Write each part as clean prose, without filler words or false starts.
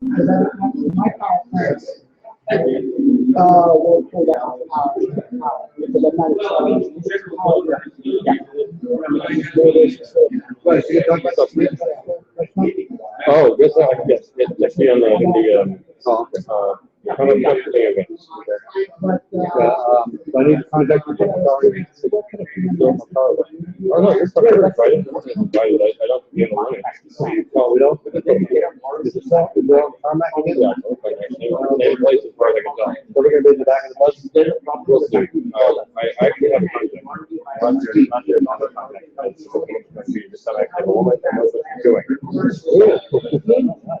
My power plants will pull down power because I'm not Oh, yes, yes, let's be on the how many events? I need to contact you. Oh, no, you're probably right. I don't be in the money. No, we don't. Is it so? We're on tarmac again? Yeah, same places where they can tell. So we're gonna be in the back of the bus? We'll see. I actually have a contact. Not there, not the tarmac. Just have a woman that knows what she's doing.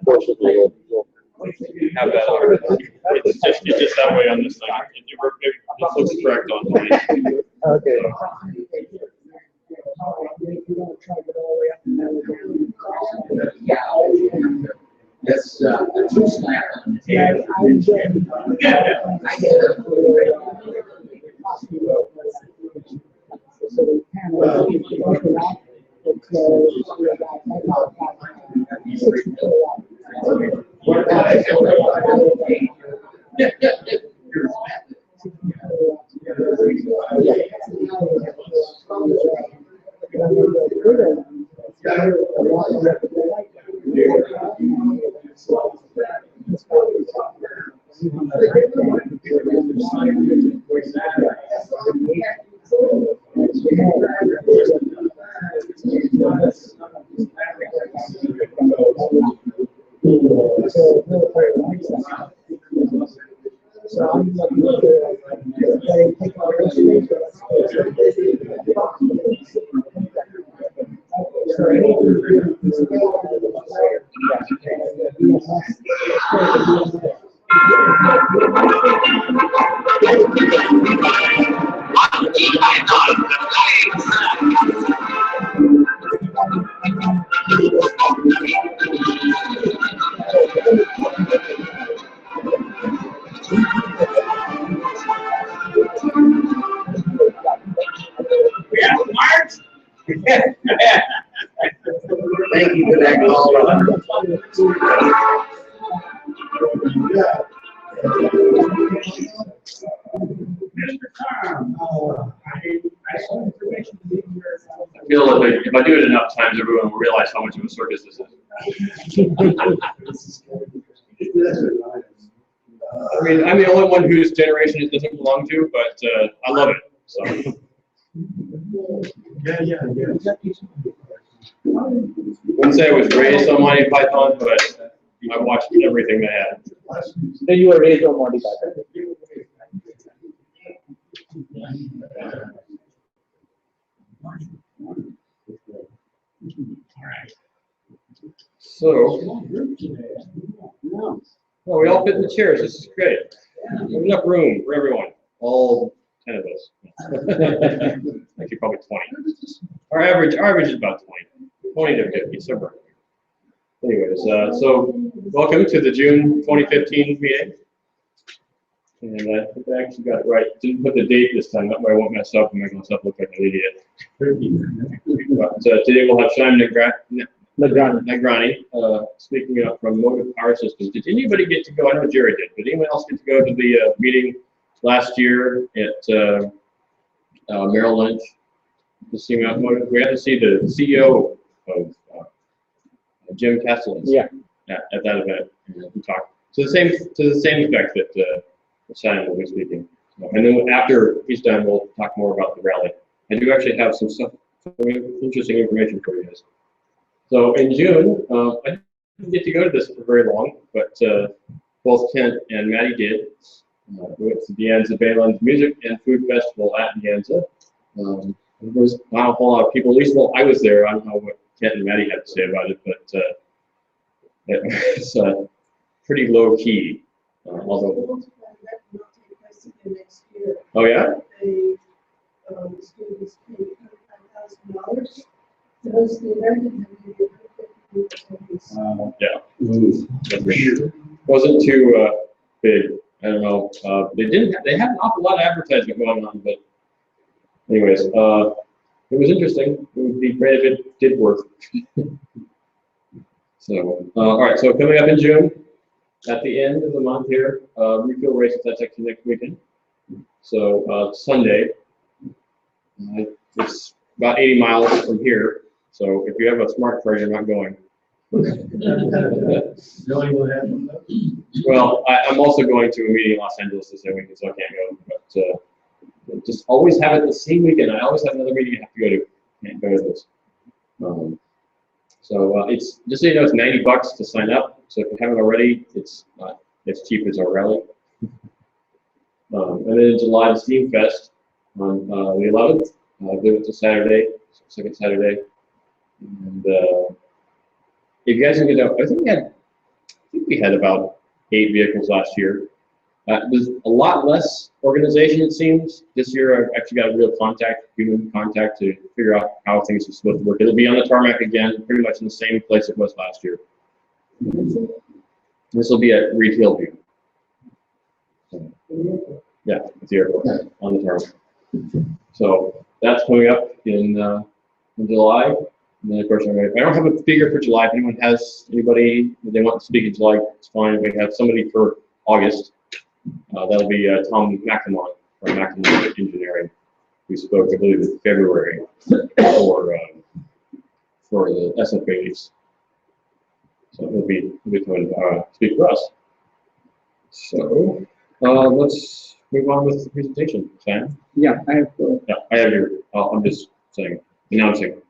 Fortunately, we'll have that on. It's just that way on this thing. It looks correct on mine. Okay. That's a true slap on the table. Thank you for that I feel if I do it enough times, everyone will realize how much of a circus this is. I mean, I'm the only one whose generation it doesn't belong to, but I love it. So. Yeah. Wouldn't say I was raised on Monty Python, but I watched everything they had. So you were raised on Monty Python. So, well, we all fit in the chairs. This is great. We have enough room for everyone, all 10 of us. Actually, probably 20. Our average is about 20 to 50, somewhere. Anyways, so welcome to the June 2015 meeting. And I think I actually got it right. Didn't put the date this time. That way I won't mess up and make myself look like an idiot. But today we'll have Simon Negrani speaking up from Motiv Power Systems. Did anybody get to go? I know Jerry did. Did anyone else get to go to the meeting last year at Merrill Lynch? To see Motiv? We had to see the CEO of Jim Castellan's at that event. We talked to the same effect that Simon will be speaking. And then after he's done, we'll talk more about the rally. I do actually have some interesting information for you guys. So in June, I didn't get to go to this for very long, but both Kent and Maddie did. We went to the Anza Baylands Music and Food Festival at Anza. There was not a whole lot of people, at least while I was there. I don't know what Kent and Maddie had to say about it, but it's pretty low key. Although, oh yeah? Yeah. Wasn't too big. I don't know. They had an awful lot of advertisement going on, but anyways, it was interesting. It would be great if it did work. So, all right. So coming up in June, at the end of the month here, refuel races, that's actually next weekend. So Sunday, it's about 80 miles from here. So if you have a smart car, you're not going. Well, I'm also going to a meeting in Los Angeles this weekend, so I can't go. But just always have it the same weekend. I always have another meeting I have to go to. Can't go to this. So it's just so you know, it's $90 to sign up. So if you haven't already, it's not as cheap as our rally. And then in July, the Steam Fest on the 11th. I believe it's a Saturday, second Saturday. And if you guys can get out, I think we had about 8 vehicles last year. There's a lot less organization, it seems. This year, I've actually got a real human contact to figure out how things are supposed to work. It'll be on the tarmac again, pretty much in the same place it was last year. This will be at Retail View. Yeah, at the airport, on the tarmac. So that's coming up in July. And then, of course, I don't have a figure for July. If anyone has anybody that they want to speak in July, it's fine. We have somebody for August. That'll be Tom McLemont from McLemont Engineering. We spoke, I believe, in February for the SFAs. So he'll be coming to speak for us. So let's move on with the presentation, Sam. Yeah, I have. Yeah, I have your. I'm just announcing.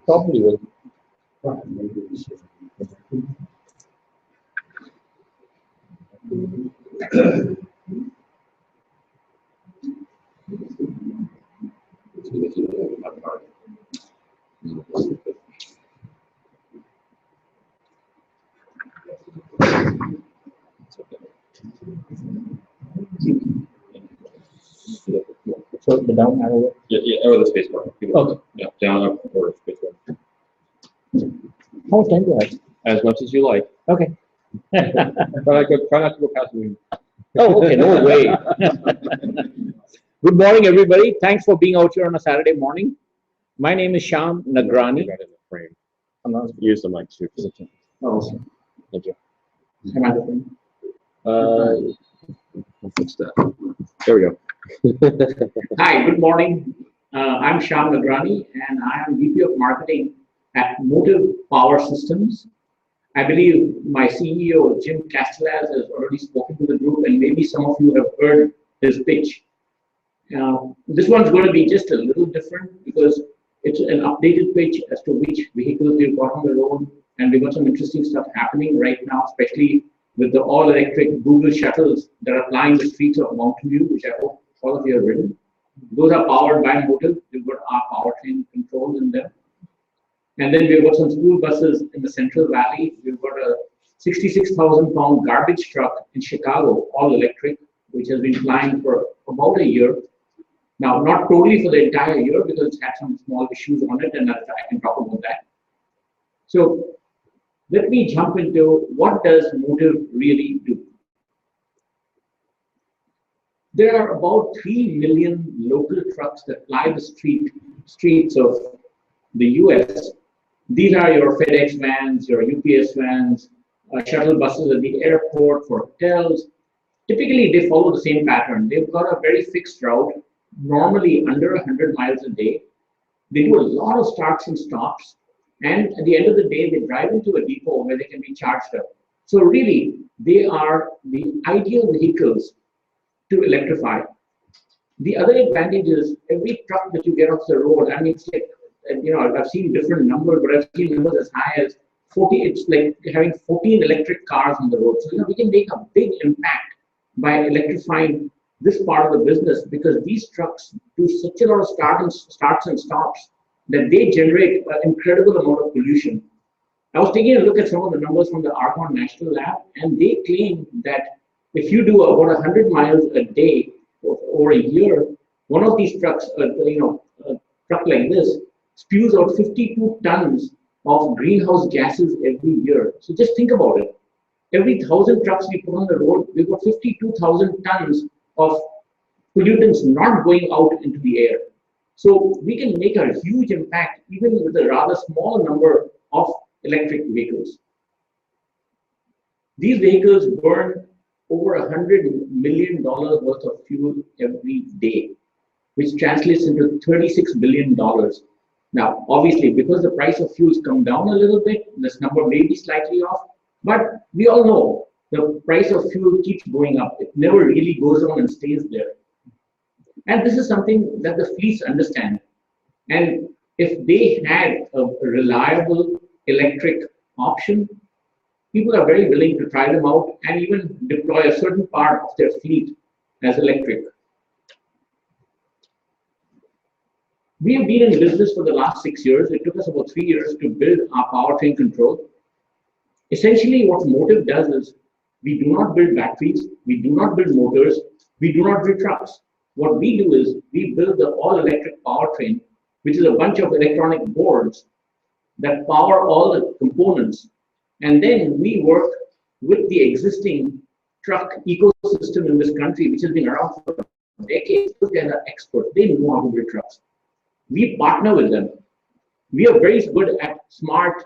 Probably will. So the down arrow. Yeah, or the space bar. Okay. Yeah, down, up, or space bar. How much time do I have? As much as you like. Okay. Try not to go past me. Oh, okay, no way. Good morning, everybody. Thanks for being out here on a Saturday morning. My name is Shyam Nagrani. Got in the frame. I'm not. Use the mic too. Oh, Thank you. am I the thing? I'll fix that. There we go. Hi, good morning. I'm Shyam Nagrani, and I am VP of Marketing at Motiv Power Systems. I believe my CEO, Jim Castellaz, has already spoken to the group, and maybe some of you have heard his pitch. This one's going to be just a little different because it's an updated pitch as to which vehicles we've got on the road, and we've got some interesting stuff happening right now, especially with the all-electric Google shuttles that are flying the streets of Mountain View, which I hope all of you have ridden. Those are powered by Motiv. We've got our powertrain controls in them. And then we've got some school buses in the Central Valley. We've got a 66,000-pound garbage truck in Chicago, all electric, which has been flying for about a year. Now, not totally for the entire year because it's had some small issues on it, and I can talk about that. So let me jump into what does Motiv really do. There are about 3 million local trucks that fly the streets of the US. These are your FedEx vans, your UPS vans, shuttle buses at the airport for hotels. Typically, they follow the same pattern. They've got a very fixed route, normally under 100 miles a day. They do a lot of starts and stops. And at the end of the day, they drive into a depot where they can be charged up. So really, they are the ideal vehicles to electrify. The other advantage is every truck that you get off the road, I mean, it's like, you know, I've seen different numbers, but I've seen numbers as high as 40, it's like having 14 electric cars on the road. So, we can make a big impact by electrifying this part of the business, because these trucks do such a lot of starts and stops that they generate an incredible amount of pollution. I was taking a look at some of the numbers from the Argonne National Lab, and they claim that if you do about 100 miles a day over a year, one of these trucks, a truck like this, spews out 52 tons of greenhouse gases every year. So just think about it. Every 1,000 trucks we put on the road, we've got 52,000 tons of pollutants not going out into the air. So we can make a huge impact even with a rather small number of electric vehicles. These vehicles burn over $100 million worth of fuel every day, which translates into $36 billion. Now, obviously, because the price of fuels come down a little bit, this number may be slightly off, but we all know the price of fuel keeps going up. It never really goes on and stays there. And this is something that the fleets understand. And if they had a reliable electric option, people are very willing to try them out and even deploy a certain part of their fleet as electric. We have been in business for the last 6 years. It took us about 3 years to build our powertrain control. Essentially, what Motiv does is we do not build batteries, we do not build motors, we do not build trucks. What we do is we build the all-electric powertrain, which is a bunch of electronic boards that power all the components. And then we work with the existing truck ecosystem in this country, which has been around for decades, because they're experts. They know how to build trucks. We partner with them. We are very good at smart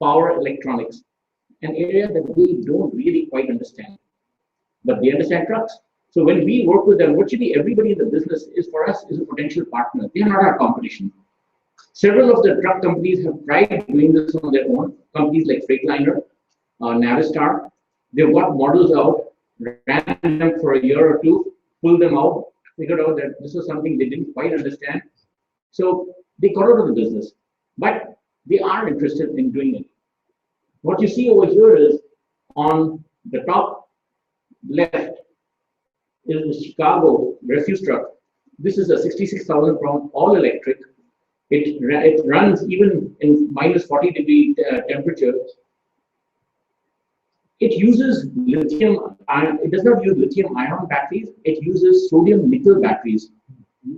power electronics, an area that we don't really quite understand. But they understand trucks. So when we work with them, virtually everybody in the business is, for us, is a potential partner. They are not our competition. Several of the truck companies have tried doing this on their own. Companies like Freightliner, Navistar, they've got models out, ran them for a year or two, pulled them out, figured out that this was something they didn't quite understand. So they got out of the business, but they are interested in doing it. What you see over here is on the top left is the Chicago refuse truck. This is a 66,000 pound all electric. It runs even in minus 40-degree temperature. It uses lithium ion. It does not use lithium ion batteries. It uses sodium nickel batteries.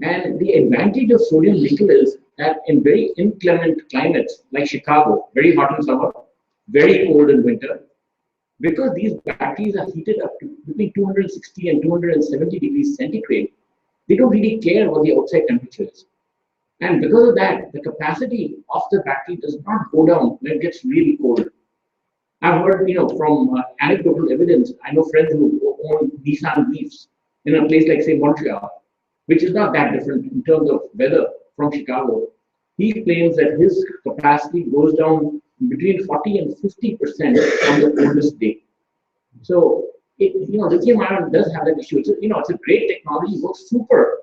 And the advantage of sodium nickel is that in very inclement climates like Chicago, very hot in summer, very cold in winter, because these batteries are heated up to between 260 and 270 degrees centigrade, they don't really care what the outside temperature is. And because of that, the capacity of the battery does not go down when it gets really cold. I've heard, from anecdotal evidence, I know friends who own Nissan Leafs in a place like, say, Montreal, which is not that different in terms of weather from Chicago. He claims that his capacity goes down between 40 and 50% on the coldest day. So, lithium ion does have that issue. It's a great technology, works super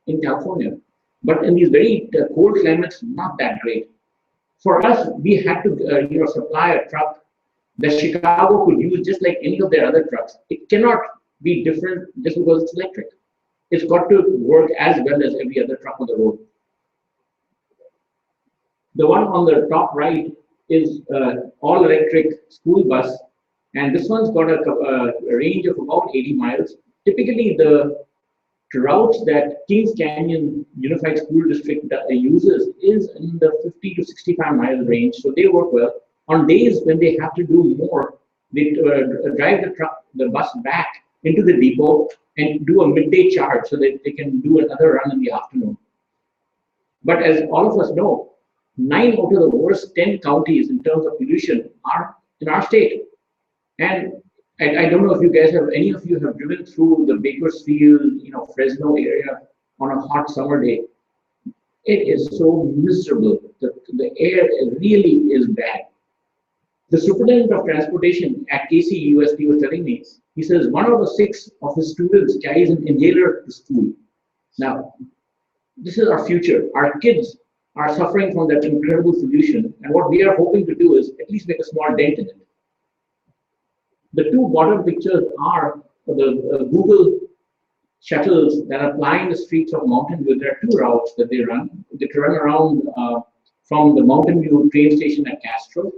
in California, but in these very cold climates, not that great. For us, we had to, supply a truck that Chicago could use just like any of their other trucks. It cannot be different just because it's electric. It's got to work as well as every other truck on the road. The one on the top right is all-electric school bus, and this one's got a range of about 80 miles. Typically, the routes that Kings Canyon Unified School District uses is in the 50 to 65 mile range, so they work well. On days when they have to do more, they drive the bus back into the depot and do a midday charge so that they can do another run in the afternoon. But as all of us know, 9 out of the worst 10 counties in terms of pollution are in our state. And I don't know if you guys any of you have driven through the Bakersfield, Fresno area on a hot summer day. It is so miserable. The air really is bad. The superintendent of transportation at KCUSD was telling me, he says 1 out of 6 of his students carries an inhaler to school. Now, this is our future. Our kids are suffering from that incredible solution. And what we are hoping to do is at least make a small dent in it. The two bottom pictures are the Google shuttles that are plying the streets of Mountain View. There are two routes that they run. They run around from the Mountain View train station at Castro.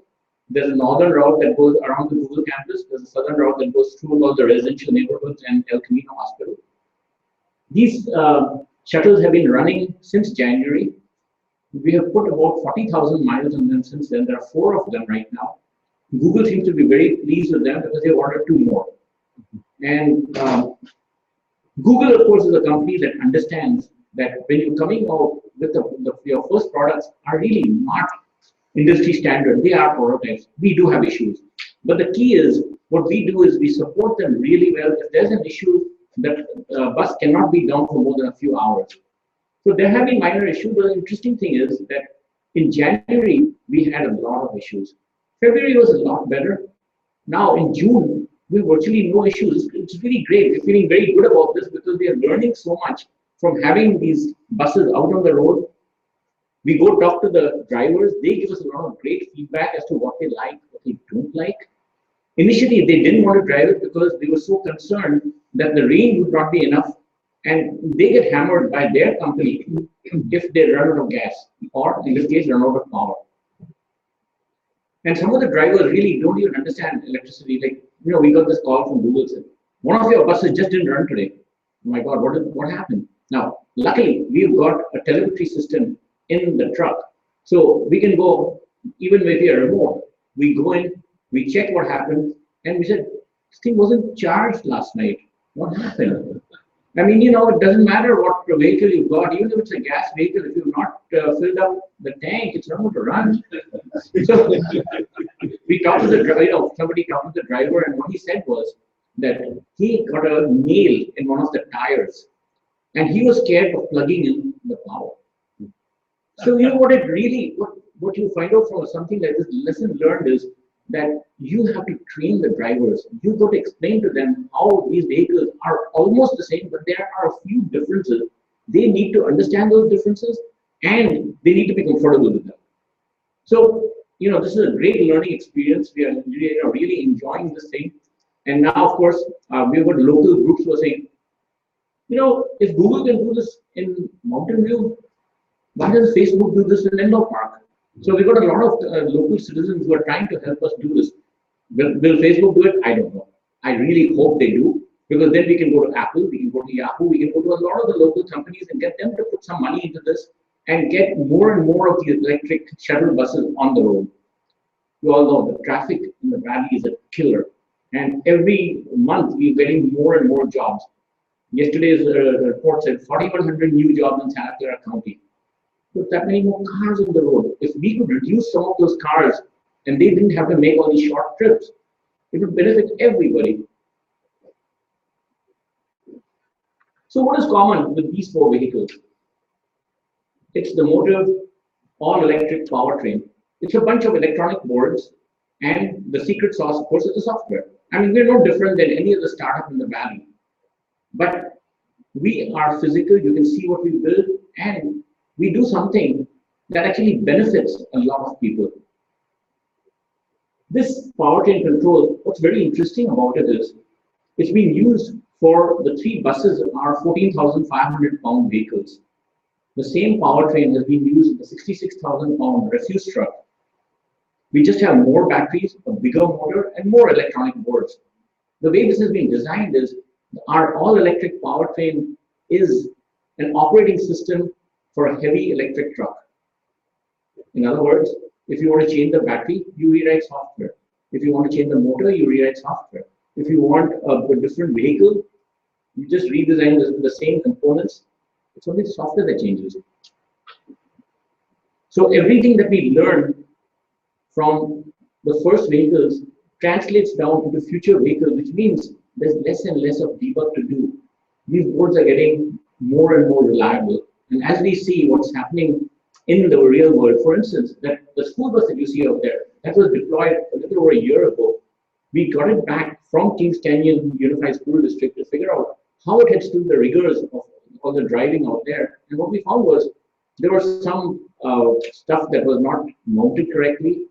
There's a northern route that goes around the Google campus. There's a southern route that goes through all the residential neighborhoods and El Camino Hospital. These shuttles have been running since January. We have put about 40,000 miles on them since then. There are 4 of them right now. Google seems to be very pleased with them because they ordered 2 more. And Google, of course, is a company that understands that when you're coming out with your first products are really not industry standard. They are prototypes. We do have issues. But the key is, what we do is we support them really well. If there's an issue, that bus cannot be down for more than a few hours. So there have been minor issues, but the interesting thing is that in January, we had a lot of issues. February was a lot better. Now in June, we have virtually no issues. It's really great. We're feeling very good about this because we are learning so much from having these buses out on the road. We go talk to the drivers. They give us a lot of great feedback as to what they like, what they don't like. Initially, they didn't want to drive it because they were so concerned that the range would not be enough, and they get hammered by their company if they run out of gas, or in this case, run out of power. And some of the drivers really don't even understand electricity. Like, we got this call from Google said, one of your buses just didn't run today. Oh my God, what happened? Now, luckily, we've got a telemetry system in the truck. So we can go, even with a remote, we go in, we check what happened, and we said, this thing wasn't charged last night. What happened? I mean, it doesn't matter what vehicle you've got, even if it's a gas vehicle, if you've not filled up the tank, it's not going to run. So we talked to the driver, somebody talked to the driver, and what he said was that he got a nail in one of the tires, and he was scared of plugging in the power. So what it really, what you find out from something like this, lesson learned is that you have to train the drivers. You've got to explain to them how these vehicles are almost the same, but there are a few differences. They need to understand those differences, and they need to be comfortable with them. So, this is a great learning experience. We are really enjoying this thing. And now, of course, we've got local groups who are saying, if Google can do this in Mountain View, why does Facebook do this in Indoor Park? So we've got a lot of local citizens who are trying to help us do this. Will Facebook do it? I don't know. I really hope they do, because then we can go to Apple, we can go to Yahoo, we can go to a lot of the local companies and get them to put some money into this and get more and more of these electric shuttle buses on the road. You all know the traffic in the valley is a killer. And every month we're getting more and more jobs. Yesterday's report said 4,100 new jobs in Santa Clara County. With that many more cars on the road, if we could reduce some of those cars and they didn't have to make all these short trips, it would benefit everybody. So what is common with these 4 vehicles? It's the Motiv all-electric powertrain. It's a bunch of electronic boards, and the secret sauce, of course, is the software. I mean, we're no different than any other startup in the valley. But we are physical, you can see what we build, and we do something that actually benefits a lot of people. This powertrain control, what's very interesting about it is, it's being used for the 3 buses are 14,500 pound vehicles. The same powertrain has been used in the 66,000 pound refuse truck. We just have more batteries, a bigger motor, and more electronic boards. The way this has been designed is our all-electric powertrain is an operating system for a heavy electric truck. In other words, if you want to change the battery, you rewrite software. If you want to change the motor, you rewrite software. If you want a different vehicle, you just redesign the same components. It's only the software that changes. So everything that we learn from the first vehicles translates down to the future vehicles, which means there's less and less of debug to do. These boards are getting more and more reliable. And as we see what's happening in the real world, for instance, that the school bus that you see out there, that was deployed a little over a year ago. We got it back from Kings Canyon Unified School District to figure out how it had stood the rigors of all the driving out there. And what we found was There was some stuff that was not mounted correctly.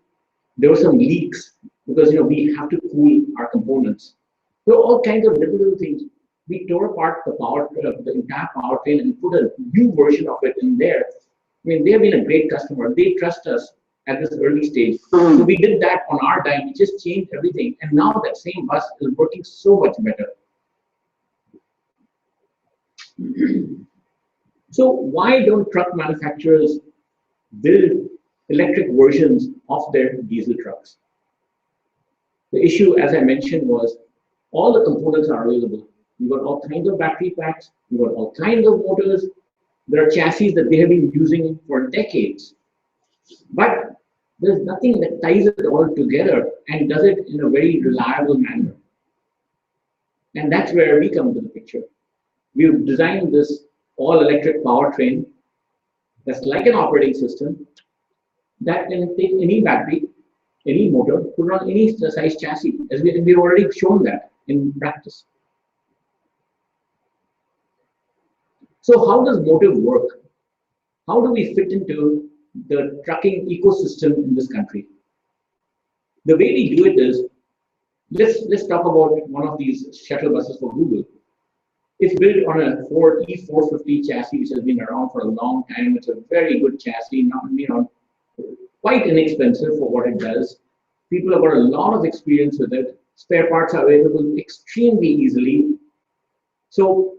There were some leaks because we have to cool our components. So all kinds of little things. We tore apart the entire powertrain and put a new version of it in there. I mean, they have been a great customer. They trust us at this early stage. So we did that on our dime. We just changed everything, and now that same bus is working so much better. So why don't truck manufacturers build electric versions of their diesel trucks? The issue, as I mentioned, was all the components are available. You've got all kinds of battery packs, you've got all kinds of motors. There are chassis that they have been using for decades. But there's nothing that ties it all together and does it in a very reliable manner. And that's where we come into the picture. We've designed this all-electric powertrain that's like an operating system that can take any battery, any motor, put on any size chassis, as we've already shown that in practice. So how does Motiv work? How do we fit into the trucking ecosystem in this country? The way we do it is, let's talk about one of these shuttle buses for Google. It's built on a Ford E450 chassis, which has been around for a long time. It's a very good chassis, not quite inexpensive for what it does. People have got a lot of experience with it. Spare parts are available extremely easily. So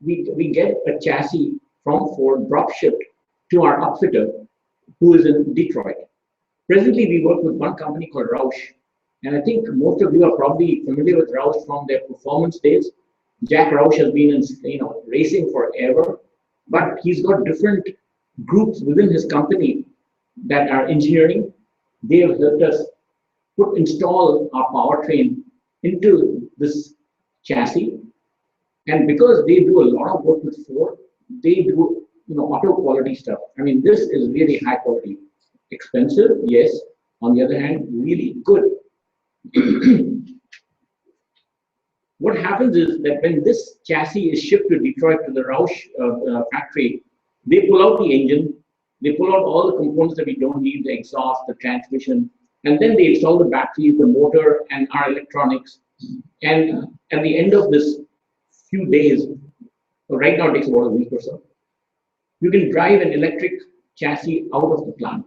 we get a chassis from Ford drop shipped to our upfitter, who is in Detroit. Presently, we work with one company called Roush, and I think most of you are probably familiar with Roush from their performance days. Jack Roush has been in racing forever, but he's got different groups within his company that are engineering. They have helped us install our powertrain into this chassis, and because they do a lot of work with Ford, they do auto quality stuff. I mean, this is really high quality. Expensive, yes. On the other hand, really good. What happens is that when this chassis is shipped to Detroit to the Roush factory, they pull out the engine, they pull out all the components that we don't need, the exhaust, the transmission, and then they install the batteries, the motor, and our electronics. And at the end of this few days, so right now it takes about a week or so, you can drive an electric chassis out of the plant.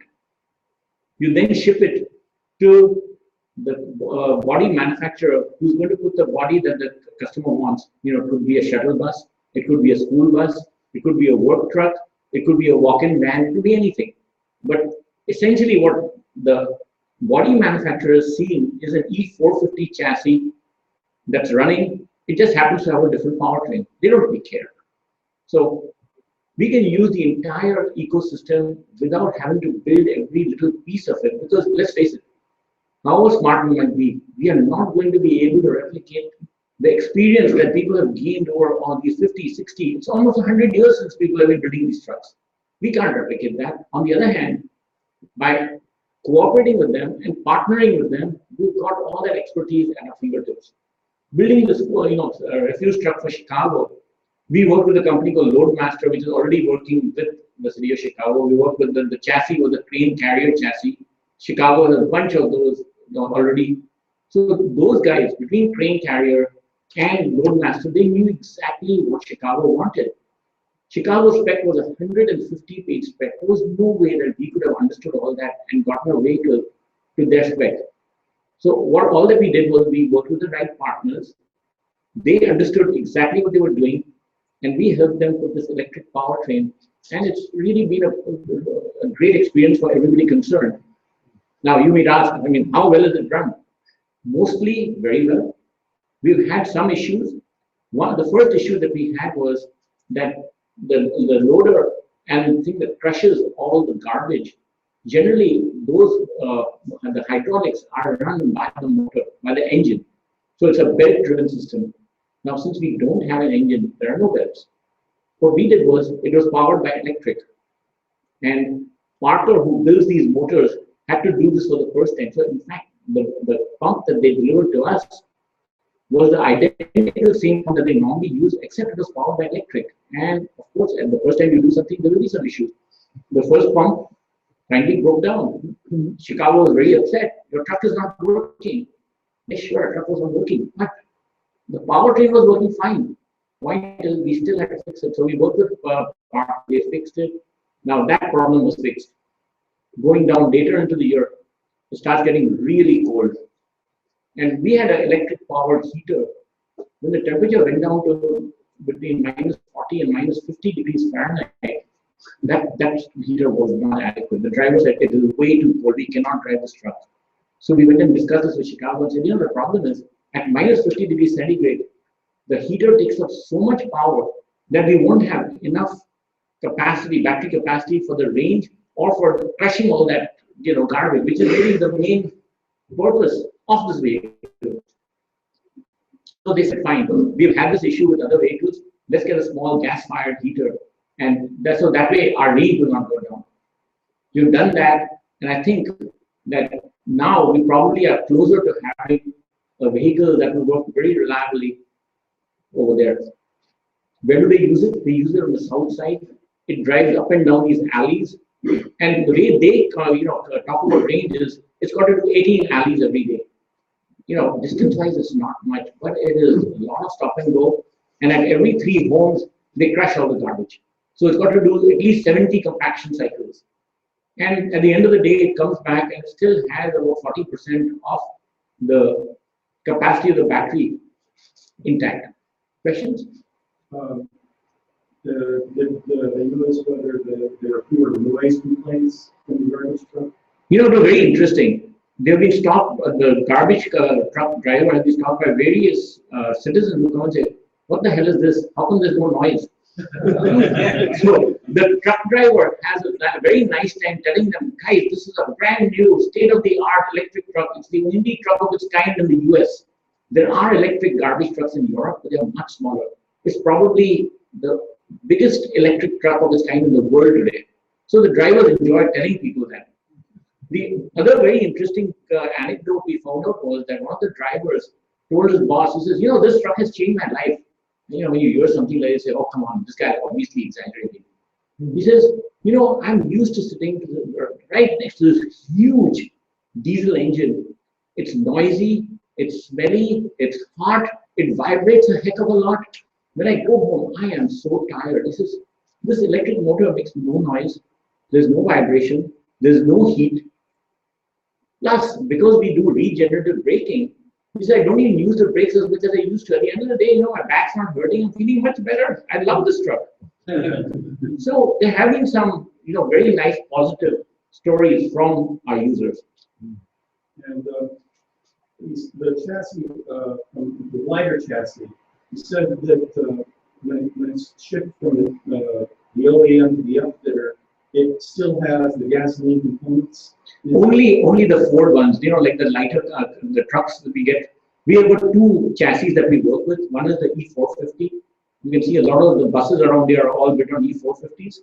You then ship it to the body manufacturer, who's going to put the body that the customer wants. It could be a shuttle bus, it could be a school bus, it could be a work truck, it could be a walk-in van, it could be anything. But essentially what the body manufacturer is seeing is an E450 chassis that's running. It just happens to have a different powertrain. They don't really care. So we can use the entire ecosystem without having to build every little piece of it, because let's face it, however smart we might be, we are not going to be able to replicate the experience that people have gained over on these 50, 60, it's almost 100 years since people have been building these trucks. We can't replicate that. On the other hand, by cooperating with them and partnering with them, we've got all that expertise at our fingertips. Building this refuse truck for Chicago, we worked with a company called Loadmaster, which is already working with the city of Chicago. We worked with the chassis was a crane carrier chassis. Chicago has a bunch of those already. So those guys, between crane carrier and Loadmaster, they knew exactly what Chicago wanted. Chicago's spec was a 150-page spec. There was no way that we could have understood all that and gotten away to their spec. So all that we did was we worked with the right partners. They understood exactly what they were doing, and we helped them put this electric powertrain. And it's really been a great experience for everybody concerned. Now you may ask, how well is it run? Mostly very well. We've had some issues. The first issue that we had was that the loader and the thing that crushes all the garbage, generally those the hydraulics are run by the motor, by the engine. So it's a belt-driven system. Now, since we don't have an engine, there are no belts. What we did was, it was powered by electric. And Parker, who builds these motors, had to do this for the first time. So in fact, the pump that they delivered to us was the identical same pump that they normally use, except it was powered by electric. And of course, at the first time you do something, there will be some issues. The first pump finally broke down. Chicago was very upset. Your truck is not working. Yes, sure, truck was not working, but the powertrain was working fine. Why? We still had to fix it. So we worked with they fixed it. Now that problem was fixed. Going down later into the year, it starts getting really cold. And we had an electric powered heater. When the temperature went down to between minus 40 and minus 50 degrees Fahrenheit, that heater was not adequate. The driver said, it is way too cold, we cannot drive this truck. So we went and discussed this with Chicago and said, the problem is at minus 50 degrees centigrade, the heater takes up so much power that we won't have enough capacity, battery capacity for the range or for crushing all that garbage, which is really the main purpose of this vehicle. So they said, fine, we've had this issue with other vehicles, let's get a small gas-fired heater. And so that way our range will not go down. We've done that, and I think that now we probably are closer to having a vehicle that will work very reliably over there. Where do they use it? They use it on the south side. It drives up and down these alleys. And the way they talk about range is it's got to do 18 alleys every day. Distance-wise, it's not much, but it is a lot of stop and go. And at every 3 homes, they crush all the garbage. So it's got to do at least 70 compaction cycles. And at the end of the day, it comes back and still has about 40% of the capacity of the battery intact. Questions? The US whether there are fewer noise complaints from the garbage truck? It was very interesting. They've been stopped, the garbage truck driver has been stopped by various citizens who come and say, what the hell is this? How come there's no noise? So the truck driver has a very nice time telling them, guys, this is a brand new state-of-the-art electric truck. It's the only truck of its kind in the US. There are electric garbage trucks in Europe, but they are much smaller. It's probably the biggest electric truck of its kind in the world today. So the drivers enjoy telling people that. The other very interesting anecdote we found out was that one of the drivers told his boss, he says, this truck has changed my life. When you hear something like this, you say, oh, come on, this guy obviously exaggerating. He says, I'm used to sitting right next to this huge diesel engine. It's noisy, it's smelly, it's hot, it vibrates a heck of a lot. When I go home, I am so tired. He says, this electric motor makes no noise, there's no vibration, there's no heat. Plus, because we do regenerative braking, he said, I don't even use the brakes as much as I used to. At the end of the day, my back's not hurting. I'm feeling much better. I love this truck. So they're having some, very nice positive stories from our users. And the chassis, the lighter chassis, you said that when it's shipped from the OEM to the upfitter, it still has the gasoline components. Only the Ford ones, like the lighter, the trucks that we get. We have got 2 chassis that we work with. One is the E450. You can see a lot of the buses around there are all built on E450s.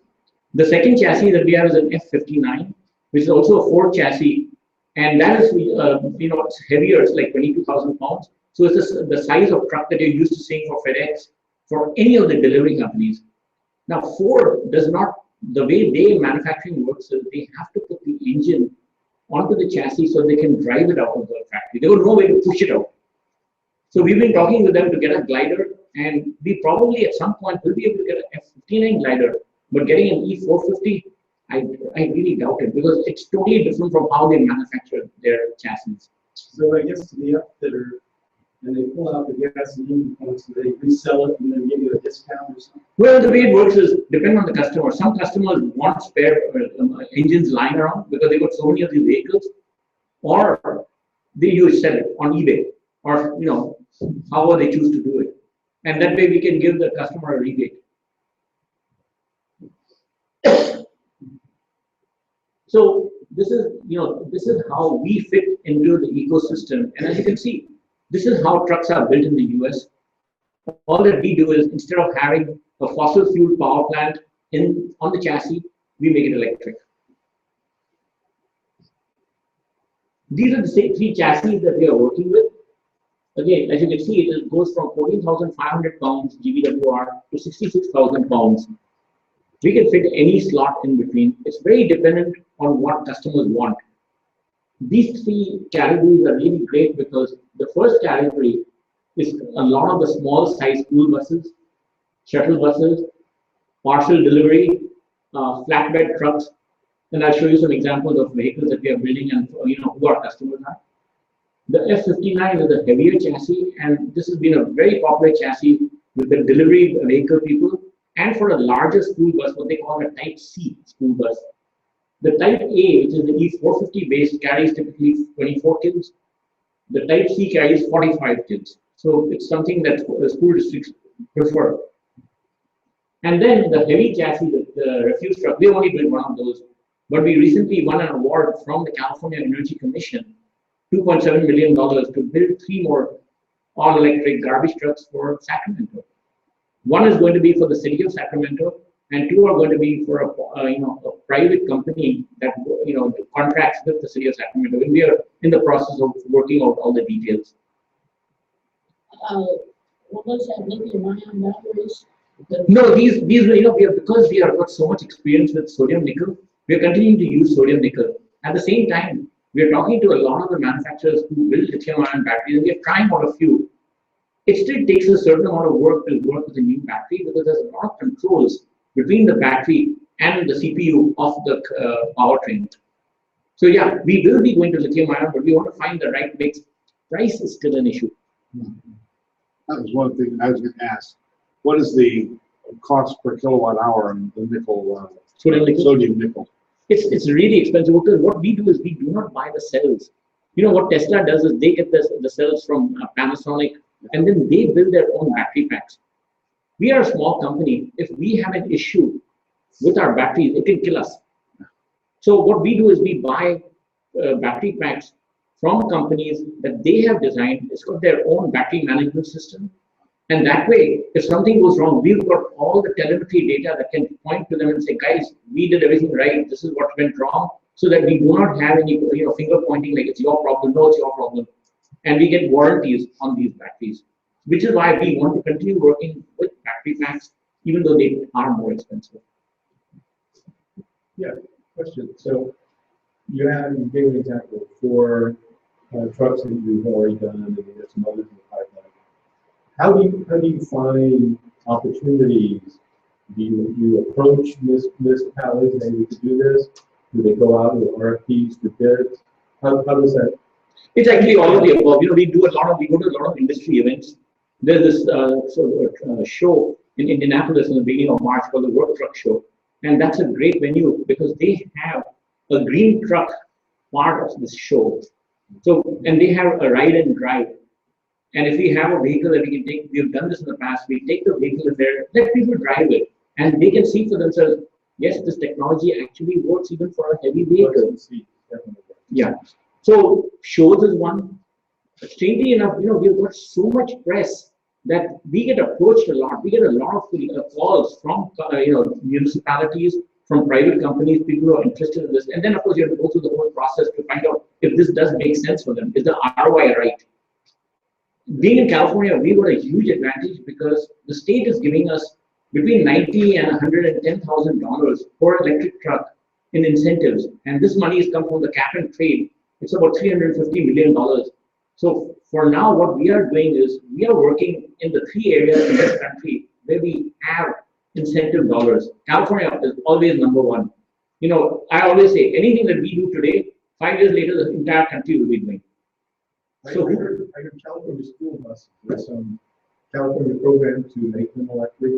The second chassis that we have is an F59, which is also a Ford chassis. And that is, it's heavier, it's like 22,000 pounds. So it's the size of truck that you're used to seeing for FedEx, for any of the delivery companies. Now, Ford does not, the way they manufacturing works is they have to put the engine onto the chassis so they can drive it out of the factory. They will no way to push it out. So we've been talking with them to get a glider, and we probably at some point will be able to get an F59 glider, but getting an E450, I really doubt it, because it's totally different from how they manufacture their chassis. So I guess to the upfitter, and they pull out the gasoline components, so they resell it and then give you a discount or something? Well, the way it works is depend on the customer. Some customers want spare engines lying around because they got so many of these vehicles, or they sell it on eBay, or however they choose to do it, and that way we can give the customer a rebate. So this is how we fit into the ecosystem, and as you can see, this is how trucks are built in the US. All that we do is, instead of having a fossil fuel power plant on the chassis, we make it electric. These are the 3 chassis that we are working with. Again, as you can see, it goes from 14,500 pounds GVWR to 66,000 pounds. We can fit any slot in between. It's very dependent on what customers want. These three categories are really great because the first category is a lot of the small size school buses, shuttle buses, partial delivery, flatbed trucks, and I'll show you some examples of vehicles that we are building and who our customers are. The F-59 is a heavier chassis, and this has been a very popular chassis with the delivery vehicle people, and for a larger school bus, what they call a Type C school bus. The Type A, which is the E450 base, carries typically 24 kids. The Type C carries 45 kids. So it's something that school districts prefer. And then the heavy chassis, the refuse truck, we only built one of those. But we recently won an award from the California Energy Commission, $2.7 million, to build 3 more all-electric garbage trucks for Sacramento. One is going to be for the city of Sacramento, and 2 are going to be for a private company that contracts with the city of Sacramento. And we are in the process of working out all the details. What was that lithium-ion batteries? No, these because we have got so much experience with sodium nickel, we are continuing to use sodium nickel. At the same time, we are talking to a lot of the manufacturers who build lithium-ion batteries, and we are trying out a few. It still takes a certain amount of work to work with a new battery because there's a lot of controls between the battery and the CPU of the powertrain. So yeah, we will be going to lithium-ion, but we want to find the right mix. Price is still an issue. That was one thing I was going to ask. What is the cost per kilowatt hour on the nickel, sodium nickel? It's really expensive because what we do is we do not buy the cells. What Tesla does is they get the cells from Panasonic, and then they build their own battery packs. We are a small company. If we have an issue with our batteries, it can kill us. So what we do is we buy battery packs from companies that they have designed. It's got their own battery management system. And that way, if something goes wrong, we've got all the telemetry data that can point to them and say, guys, we did everything right. This is what went wrong. So that we do not have any finger pointing like it's your problem. No, it's your problem. And we get warranties on these batteries, which is why we want to continue working with battery packs, even though they are more expensive. Yeah, question. So you gave an example of 4 trucks that you've already done, and there's some others in the pipeline. How do you find opportunities? Do you approach municipalities maybe to do this? Do they go out with RFPs to bids? How does that? It's actually all of the above. We go to a lot of industry events. There's this show in Indianapolis in the beginning of March called the Work Truck Show, and that's a great venue because they have a green truck part of this show. So, and they have a ride and drive. And if we have a vehicle that we can take, we've done this in the past, we take the vehicle in there, let people drive it, and they can see for themselves, yes, this technology actually works even for a heavy vehicle. Yeah. So shows is one. Strangely enough, we've got so much press that we get approached a lot. We get a lot of calls from municipalities, from private companies, people who are interested in this. And then of course you have to go through the whole process to find out if this does make sense for them. Is the ROI right? Being in California, we got a huge advantage because the state is giving us between $90,000 and $110,000 per electric truck in incentives, and this money has come from the cap and trade. It's about $350 million. So for now, what we are doing is we are working in the 3 areas in this country where we have incentive dollars. California is always number 1. I always say anything that we do today, 5 years later, the entire country will be doing. So I heard California school buses. There's some California program to make them electric.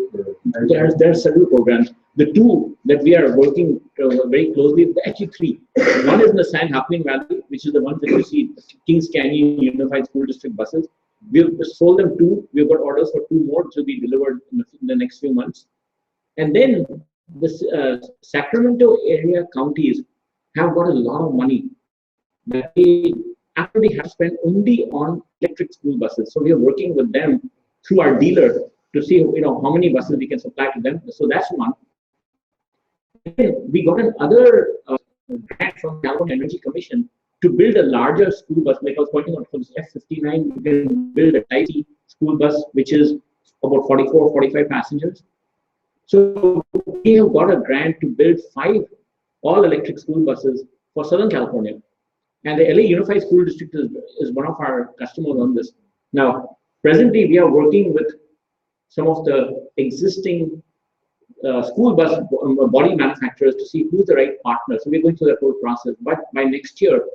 There are several programs. The 2 that we are working very closely with, actually 3. One is in the San Joaquin Valley, which is the one that you see, Kings Canyon Unified School District buses. We've sold them 2. We've got orders for 2 more to be delivered in the next few months. And then the Sacramento area counties have got a lot of money that they actually have spent only on electric school buses. So we are working with them through our dealer to see how many buses we can supply to them. So that's one. Then we got another grant from California Energy Commission to build a larger school bus. Like I was pointing out for this F-59, we can build a Type C school bus, which is about 44, 45 passengers. So we have got a grant to build 5 all-electric school buses for Southern California. And the LA Unified School District is one of our customers on this. Now, presently, we are working with some of the existing school bus body manufacturers to see who's the right partner. So we're going through that whole process. But by next year,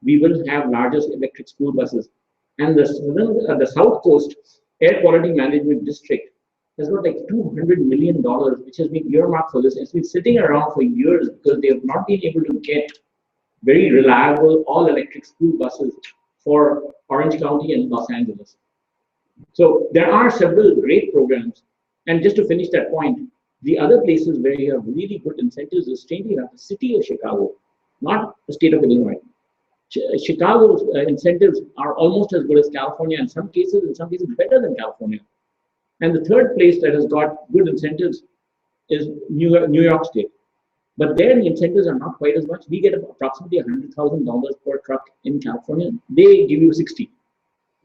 we will have largest electric school buses. And the South Coast Air Quality Management District has got like $200 million, which has been earmarked for this. It's been sitting around for years because they have not been able to get very reliable all-electric school buses for Orange County and Los Angeles. So there are several great programs. And just to finish that point, the other places where you have really good incentives is strangely enough, the city of Chicago, not the state of Illinois. Chicago's incentives are almost as good as California, in some cases better than California. And the third place that has got good incentives is New York State. But their incentives are not quite as much. We get approximately $100,000 per truck in California. They give you 60.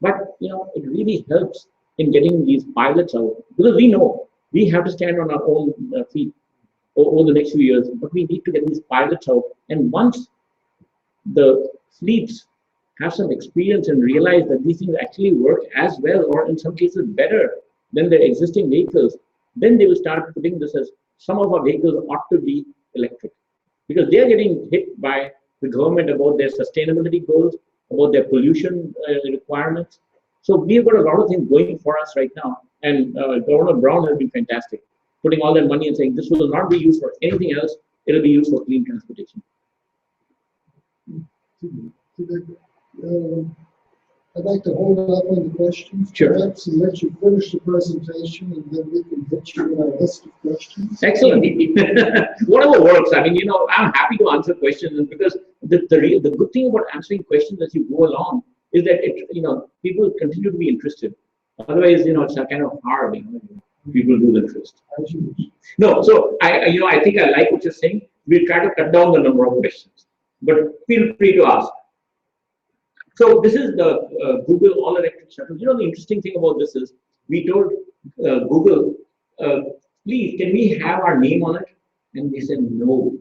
But it really helps in getting these pilots out, because we know we have to stand on our own feet over the next few years. But we need to get these pilots out. And once the fleets have some experience and realize that these things actually work as well, or in some cases better than their existing vehicles, then they will start putting this as some of our vehicles ought to be electric, because they are getting hit by the government about their sustainability goals, about their pollution requirements. So we've got a lot of things going for us right now, and Governor Brown has been fantastic, putting all that money and saying this will not be used for anything else, it'll be used for clean transportation. I'd like to hold up on the questions, Sure. perhaps, and let you finish the presentation, and then we can hit you with our list of questions. Excellent. Whatever works. I mean, I'm happy to answer questions, because the good thing about answering questions as you go along is that people continue to be interested. Otherwise, it's a kind of hard. People lose interest. No, so I think I like what you're saying. We'll try to cut down the number of questions, but feel free to ask. So this is the Google all-electric shuttle. The interesting thing about this is we told Google, please, can we have our name on it? And they said no.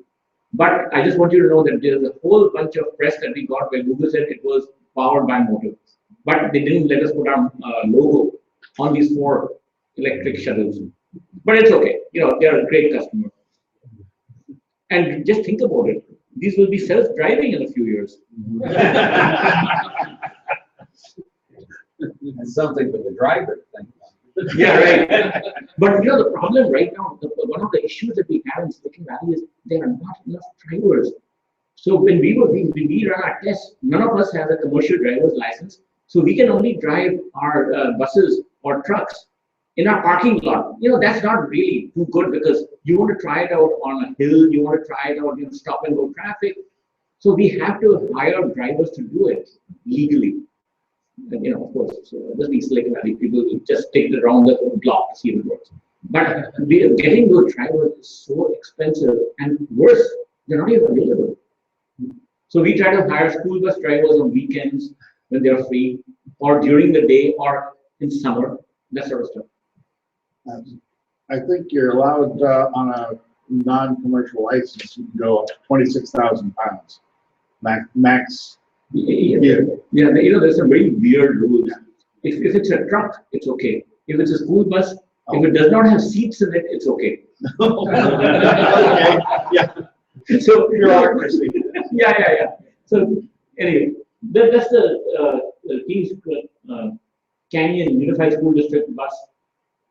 But I just want you to know that there's a whole bunch of press that we got where Google said it was powered by Motiv. But they didn't let us put our logo on these 4 electric shuttles. But it's okay. They're a great customer. And just think about it. These will be self-driving in a few years. And something for the driver. Yeah, right. But the problem right now, one of the issues that we have in Silicon Valley is there are not enough drivers. So when we run our tests, none of us has a commercial driver's license. So we can only drive our buses or trucks in our parking lot. That's not really too good, because you want to try it out on a hill, you want to try it out in stop and go traffic. So we have to hire drivers to do it legally. And, of course, so it doesn't mean Silicon Valley people will just take it around the block to see if it works. But getting those drivers is so expensive, and worse, they're not even available. So we try to hire school bus drivers on weekends when they're free, or during the day, or in summer, that sort of stuff. I think you're allowed on a non-commercial license, you can go up to 26,000 pounds. Max. Yeah, there's some very weird rules. If it's a truck, it's okay. If it's a school bus, if it does not have seats in it, it's okay. Okay, yeah. So Bureaucracy. Yeah. So anyway, that's the Kings Canyon Unified School District bus.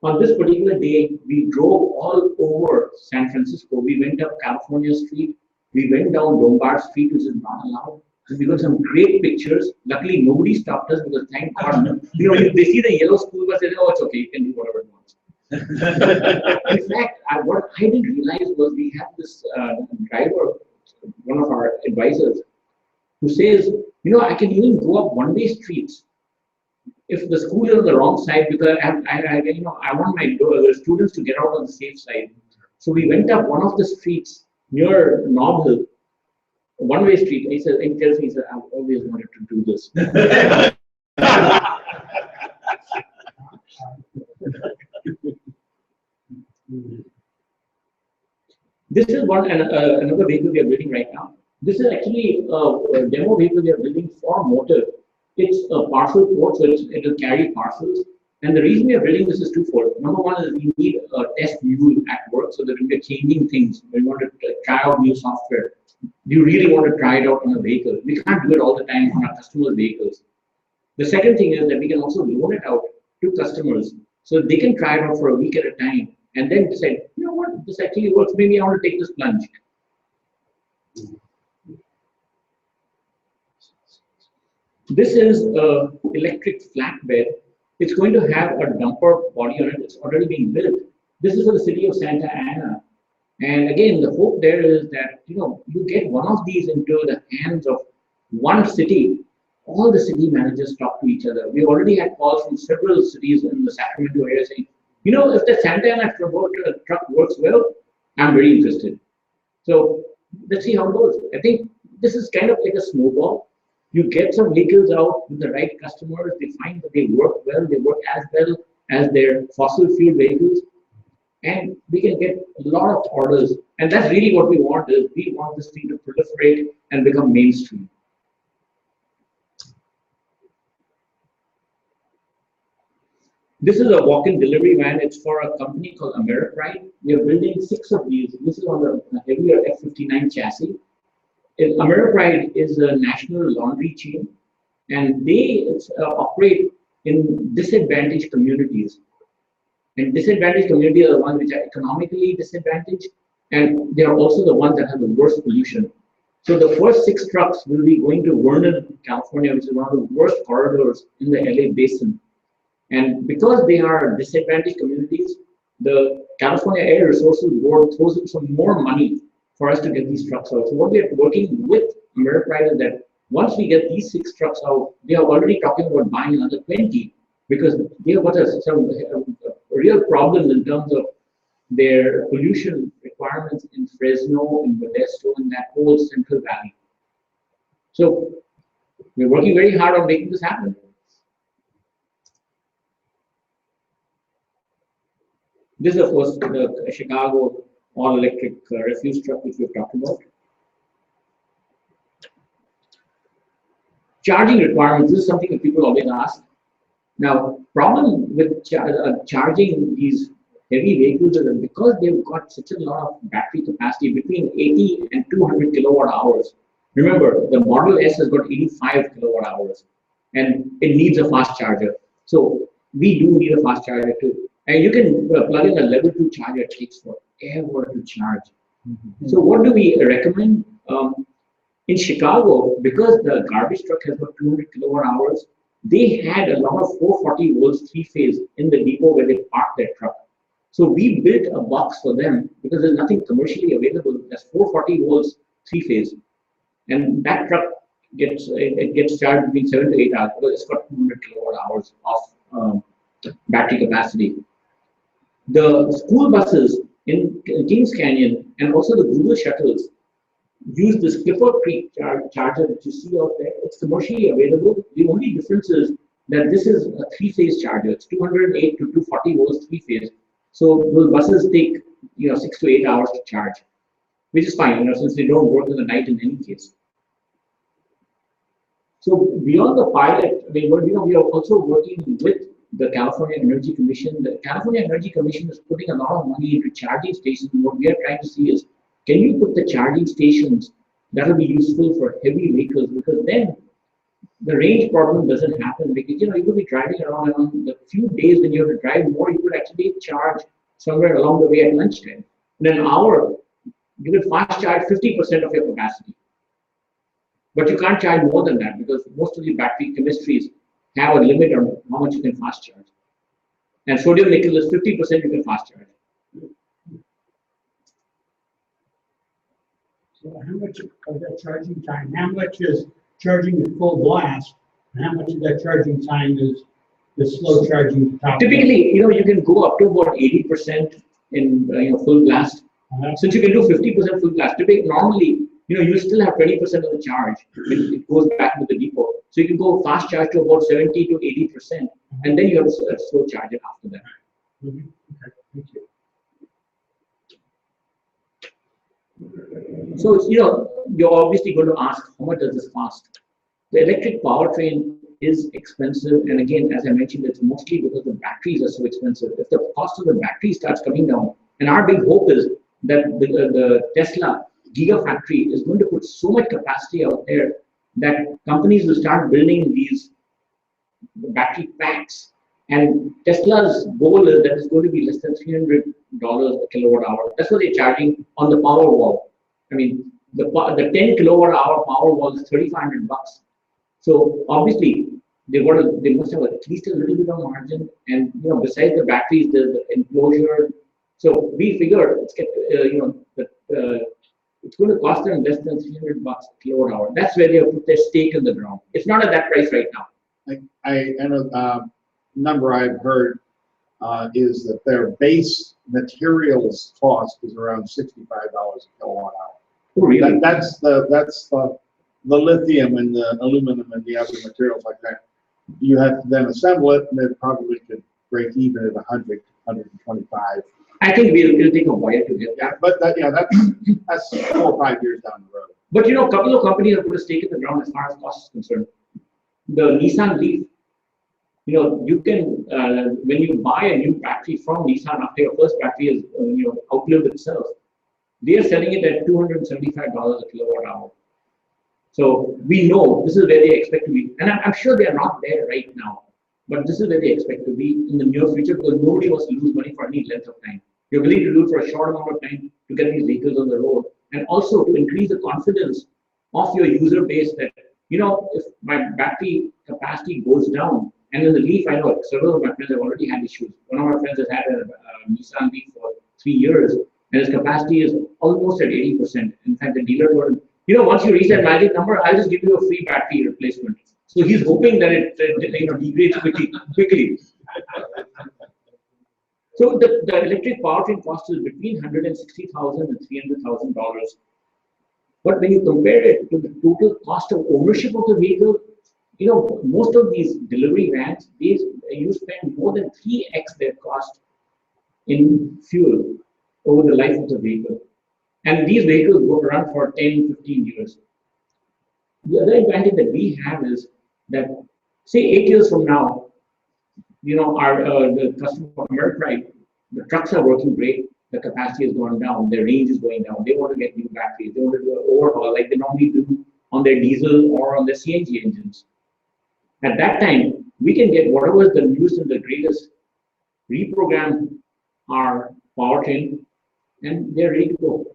On this particular day, we drove all over San Francisco. We went up California Street. We went down Lombard Street, which is not allowed. So we got some great pictures. Luckily, nobody stopped us, because thank God, if they see the yellow school bus, they say, oh, it's okay, you can do whatever you want. In fact, what I didn't realize was we had this driver, one of our advisors, who says, I can even go up one-way streets if the school is on the wrong side, because I want my students to get out on the safe side. So we went up one of the streets near Nob Hill, one-way street, and he tells me, I've always wanted to do this. is another vehicle we are building right now. This is actually a demo vehicle we are building for Motiv. It's a parcel port, so it will carry parcels. And the reason we are building this is twofold. Number one is we need a test mule at work so that when we're changing things, we want to try out new software. You really want to try it out on a vehicle. We can't do it all the time on our customers' vehicles. The second thing is that we can also loan it out to customers so they can try it out for a week at a time and then decide, you know what, this actually works. Maybe I want to take this plunge. This is an electric flatbed. It's going to have a dumper body on it. It's already being built. This is for the city of Santa Ana. And again, the hope there is that, you know, you get one of these into the hands of one city, all the city managers talk to each other. We already had calls from several cities in the Sacramento area saying, you know, if the Santa Ana truck works well, I'm very interested. So let's see how it goes. I think this is kind of like a snowball. You get some vehicles out with the right customers, they find that they work well, they work as well as their fossil fuel vehicles, and we can get a lot of orders. And that's really what we want is we want this thing to proliferate and become mainstream. This is a walk-in delivery van. It's for a company called Ameripride. We are building 6 of these. This is on the heavier F59 chassis. Ameripride is a national laundry chain, and they operate in disadvantaged communities. And disadvantaged communities are the ones which are economically disadvantaged, and they are also the ones that have the worst pollution. So the first 6 trucks will be going to Vernon, California, which is one of the worst corridors in the LA basin. And because they are disadvantaged communities, the California Air Resources Board throws in some more money for us to get these trucks out. So what we are working with Ameripride is that once we get these 6 trucks out, they are already talking about buying another 20 because they have got some real problems in terms of their pollution requirements in Fresno, in Modesto, and that whole Central Valley. So we're working very hard on making this happen. This is, of course, the Chicago all-electric refuse truck which we've talked about. Charging requirements, this is something that people always ask. Now, problem with charging these heavy vehicles is that because they've got such a lot of battery capacity, between 80 and 200 kilowatt hours. Remember, the Model S has got 85 kilowatt hours, and it needs a fast charger. So we do need a fast charger too. And you can plug in a level 2 charger, it takes forever to charge. So what do we recommend? In Chicago, because the garbage truck has got 200 kilowatt hours, they had a lot of 440 volts 3-phase in the depot where they parked their truck. So we built a box for them because there's nothing commercially available that's 440 volts 3-phase. And that truck gets charged between 7 to 8 hours because it's got 200 kilowatt hours of battery capacity. The school buses in Kings Canyon and also the Google shuttles use this Clipper Creek charger that you see out there. It's commercially available. The only difference is that this is a 3-phase charger. It's 208 to 240 volts 3-phase. So those buses take 6 to 8 hours to charge, which is fine, since they don't work in the night in any case. So beyond the pilot, we are also working with the California Energy Commission. The California Energy Commission is putting a lot of money into charging stations. And what we are trying to see is, can you put the charging stations that will be useful for heavy vehicles? Because then the range problem doesn't happen. Because you could be driving around, and on the few days when you have to drive more, you could actually charge somewhere along the way at lunchtime. In an hour, you can fast charge 50% of your capacity. But you can't charge more than that because most of the battery chemistries have a limit on how much you can fast charge. And sodium nickel is 50% you can fast charge. So how much of that charging time, how much is charging at full blast, and how much of that charging time is the slow charging? Typically, you can go up to about 80% in full blast. Since you can do 50% full blast, typically normally you still have 20% of the charge when it goes back to the depot. So you can go fast charge to about 70 to 80%, and then you have to slow charge it after that. Okay, thank you. So, you're obviously going to ask, how much does this cost? The electric powertrain is expensive, and again, as I mentioned, it's mostly because the batteries are so expensive. If the cost of the battery starts coming down, and our big hope is that the Tesla Gigafactory is going to put so much capacity out there that companies will start building these battery packs. And Tesla's goal is that it's going to be less than $300 a kilowatt hour. That's what they're charging on the power wall. I mean, the 10 kilowatt hour power wall is $3,500. So obviously, they must have at least a little bit of margin. And besides the batteries, the enclosure. So we figure it's going to cost them less than $300 a kilowatt hour. That's where they have put their stake in the ground. It's not at that price right now. I know number I've heard is that their base materials cost is around $65 a kilowatt hour. Oh, really? That's the lithium and the aluminum and the other materials like that. You have to then assemble it, and it probably could break even at 100, 125. I think we'll take a while to get that. But that's 4 or 5 years down the road. But a couple of companies have put a stake in the ground as far as cost is concerned. The Nissan Leaf, you can when you buy a new battery from Nissan after your first battery is outlived itself, they are selling it at $275 a kilowatt hour. So we know this is where they expect to be, and I'm sure they are not there right now. But this is where they expect to be in the near future, because nobody wants to lose money for any length of time. You're willing to do it for a short amount of time to get these vehicles on the road, and also to increase the confidence of your user base that, if my battery capacity goes down, and in the Leaf, I know several of my friends have already had issues. One of my friends has had a Nissan Leaf for 3 years, and his capacity is almost at 80%. In fact, the dealer told him, once you reach that magic number, I'll just give you a free battery replacement. So he's hoping that it degrades quickly. So the electric powertrain cost is between $160,000 and $300,000. But when you compare it to the total cost of ownership of the vehicle, most of these delivery vans, you spend more than 3x their cost in fuel over the life of the vehicle. And these vehicles go run for 10, 15 years. The other advantage that we have is that, say 8 years from now, the customer American, the trucks are working great, the capacity has gone down, their range is going down, they want to get new batteries, they want to do an overhaul like they normally do on their diesel or on their CNG engines. At that time, we can get whatever is the newest and the greatest, reprogram our powertrain, and they're ready to go.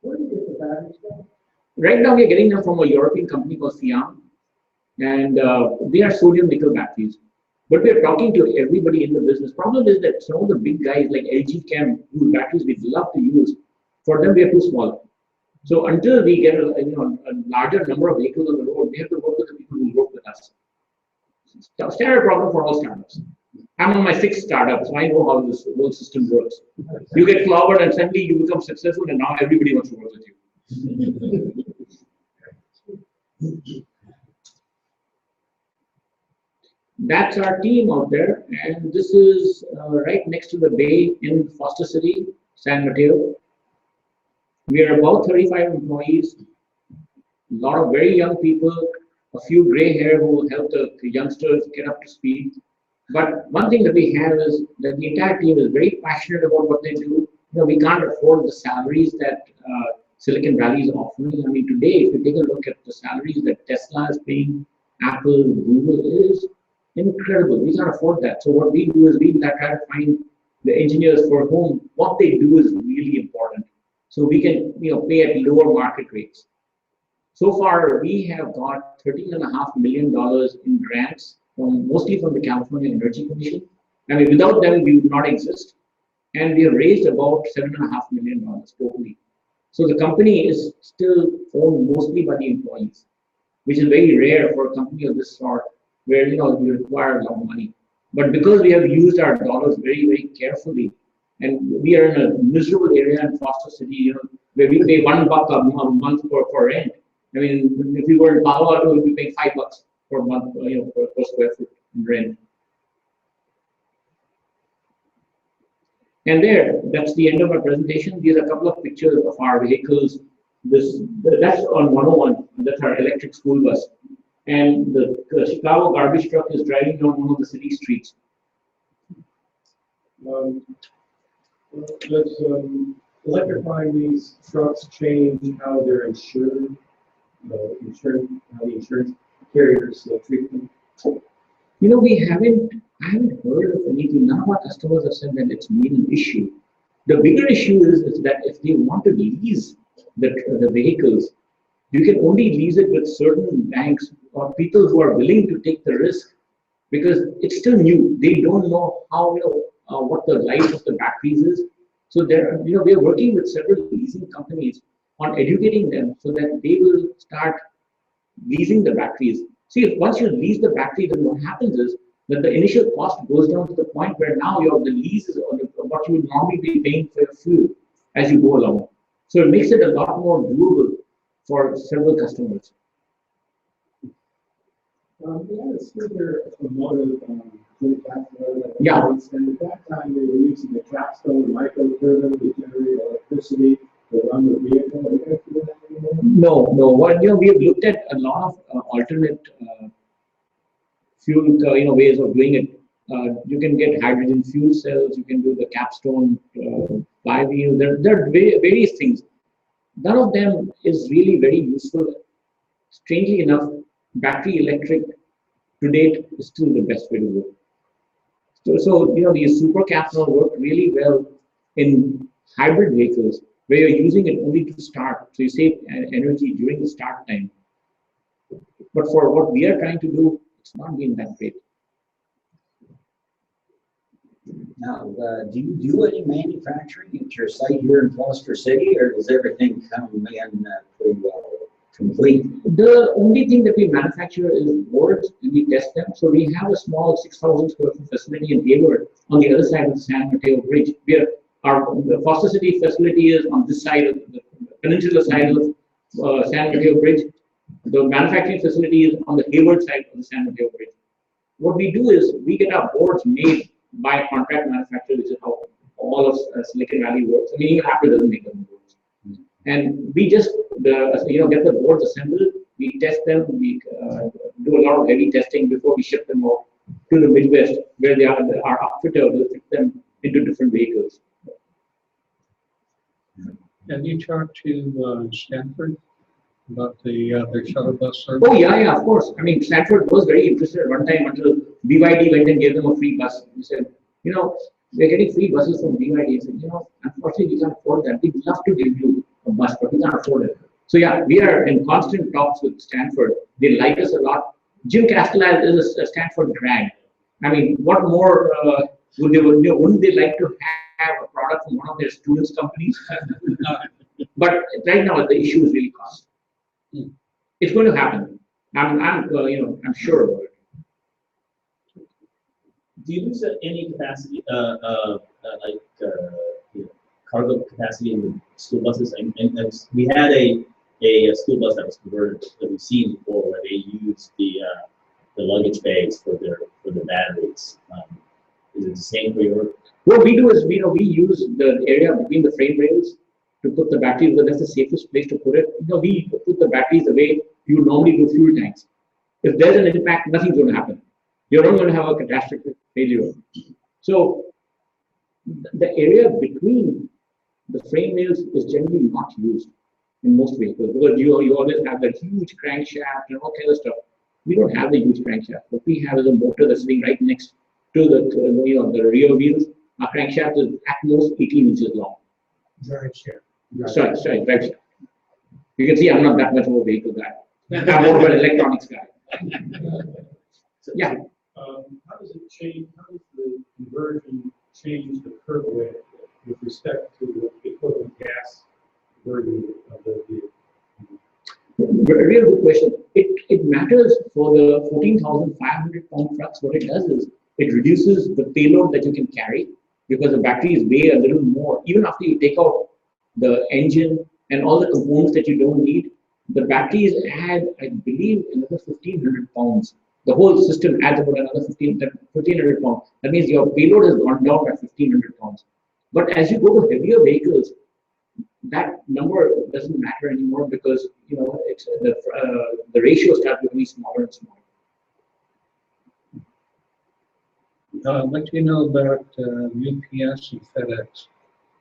Where do you get the batteries from? Right now, we're getting them from a European company called Siam, and they are sodium nickel batteries. But we're talking to everybody in the business. Problem is that some of the big guys like LG Chem, whose batteries we'd love to use, for them we are too small. So until we get a larger number of vehicles on the road, we have to work with the people who work with us. It's a standard problem for all startups. I'm on my 6th startup, so I know how this whole system works. You get clobbered and suddenly you become successful, and now everybody wants to work with you. That's our team out there, and this is right next to the bay in Foster City, San Mateo. We are about 35 employees, a lot of very young people, a few gray hair who will help the youngsters get up to speed. But one thing that we have is that the entire team is very passionate about what they do. We can't afford the salaries that Silicon Valley is offering. I mean, today, if you take a look at the salaries that Tesla is paying, Apple, Google, is incredible. We can't afford that. So what we do is we try to find the engineers for whom what they do is really important. So we can pay at lower market rates. So far, we have got $13.5 million in grants, mostly from the California Energy Commission. I mean, without them, we would not exist. And we have raised about $7.5 million totally. So the company is still owned mostly by the employees, which is very rare for a company of this sort, where we require a lot of money. But because we have used our dollars very, very carefully, and we are in a miserable area in Foster City, where we pay $1 a month for rent. I mean, if we were in Palo Alto, we'd be paying $5 per month, per square foot in rent. And that's the end of our presentation. These are a couple of pictures of our vehicles. That's on 101. That's our electric school bus. And the Chicago garbage truck is driving down one of the city streets. Does electrifying these trucks change how they're insured? How the insurance carriers treat them? You know, I haven't heard of anything. None of our customers have said that it's been an issue. The bigger issue is that if they want to lease the vehicles, you can only lease it with certain banks or people who are willing to take the risk, because it's still new. They don't know how, what the life of the batteries is. So we are working with several leasing companies on educating them so that they will start leasing the batteries. See, once you lease the battery, then what happens is that the initial cost goes down to the point where now the lease is what you would normally be paying for your fuel as you go along. So it makes it a lot more doable for several customers. We had a speaker from Motiv, Yeah. And at that time, they were using the capstone microturbine to generate electricity to run the vehicle. Are you guys doing that anymore? No. Well, we have looked at a lot of alternate fuel, ways of doing it. You can get hydrogen fuel cells. You can do the capstone flywheel. There are various things. None of them is really very useful. Strangely enough, battery electric to date is still the best way to go. So these supercaps now work really well in hybrid vehicles where you're using it only to start. So you save energy during the start time. But for what we are trying to do, it's not been that great. Now, do you do any manufacturing at your site here in Foster City, or does everything come in pretty well complete? The only thing that we manufacture is boards, and we test them. So we have a small 6,000 square foot facility in Hayward on the other side of the San Mateo Bridge. The Foster City facility is on this side of the peninsula side of San Mateo Bridge. The manufacturing facility is on the Hayward side of the San Mateo Bridge. What we do is we get our boards made by contract manufacturers, which is how all of Silicon Valley works. I mean, even Apple doesn't make them boards. And we just get the boards assembled, we test them, we do a lot of heavy testing before we ship them off to the Midwest, where our outfitter will fit them into different vehicles. Have you talked to Stanford about their shuttle bus service? Oh yeah, of course. I mean, Stanford was very interested at one time until BYD went and gave them a free bus. He said, we're getting free buses from BYD. He said, unfortunately, we can't afford that. We'd love to give you a bus, but we can't afford it. So yeah, we are in constant talks with Stanford. They like us a lot. Jim Castellan is a Stanford grad. I mean, what more wouldn't they like to have a product from one of their students' companies? But right now, the issue is really cost. It's going to happen. I'm sure about it. Do you lose any capacity, cargo capacity in the school buses? And we had a school bus that was converted that we've seen before, where they used the luggage bags for the batteries. Is it the same for your? What we do is we use the area between the frame rails to put the batteries, because that's the safest place to put it. We put the batteries away you would normally do fuel tanks. If there's an impact, nothing's going to happen. You're not going to have a catastrophic failure. So the area between the frame rails is generally not used in most vehicles, because you always have that huge crankshaft and all kinds of stuff. We don't have the huge crankshaft. What we have is a motor that's sitting right next to the rear wheels. Our crankshaft is at most 18 inches long. Drive shaft. Sorry, drive shaft. You can see I'm not that much of a vehicle guy. I'm more of an electronics guy. Yeah. How does it change? How does the conversion change the curve weight with respect to the equivalent gas version of the vehicle? Real good question. It matters for the 14,500 pound trucks. What it does is it reduces the payload that you can carry, because the batteries weigh a little more. Even after you take out the engine and all the components that you don't need, the batteries add, I believe, another 1,500 pounds. The whole system adds about another 1,500 pounds. That means your payload has gone down by 1,500 pounds. But as you go to heavier vehicles, that number doesn't matter anymore because it's the ratio starts becoming smaller and smaller. I'd like to know about UPS and FedEx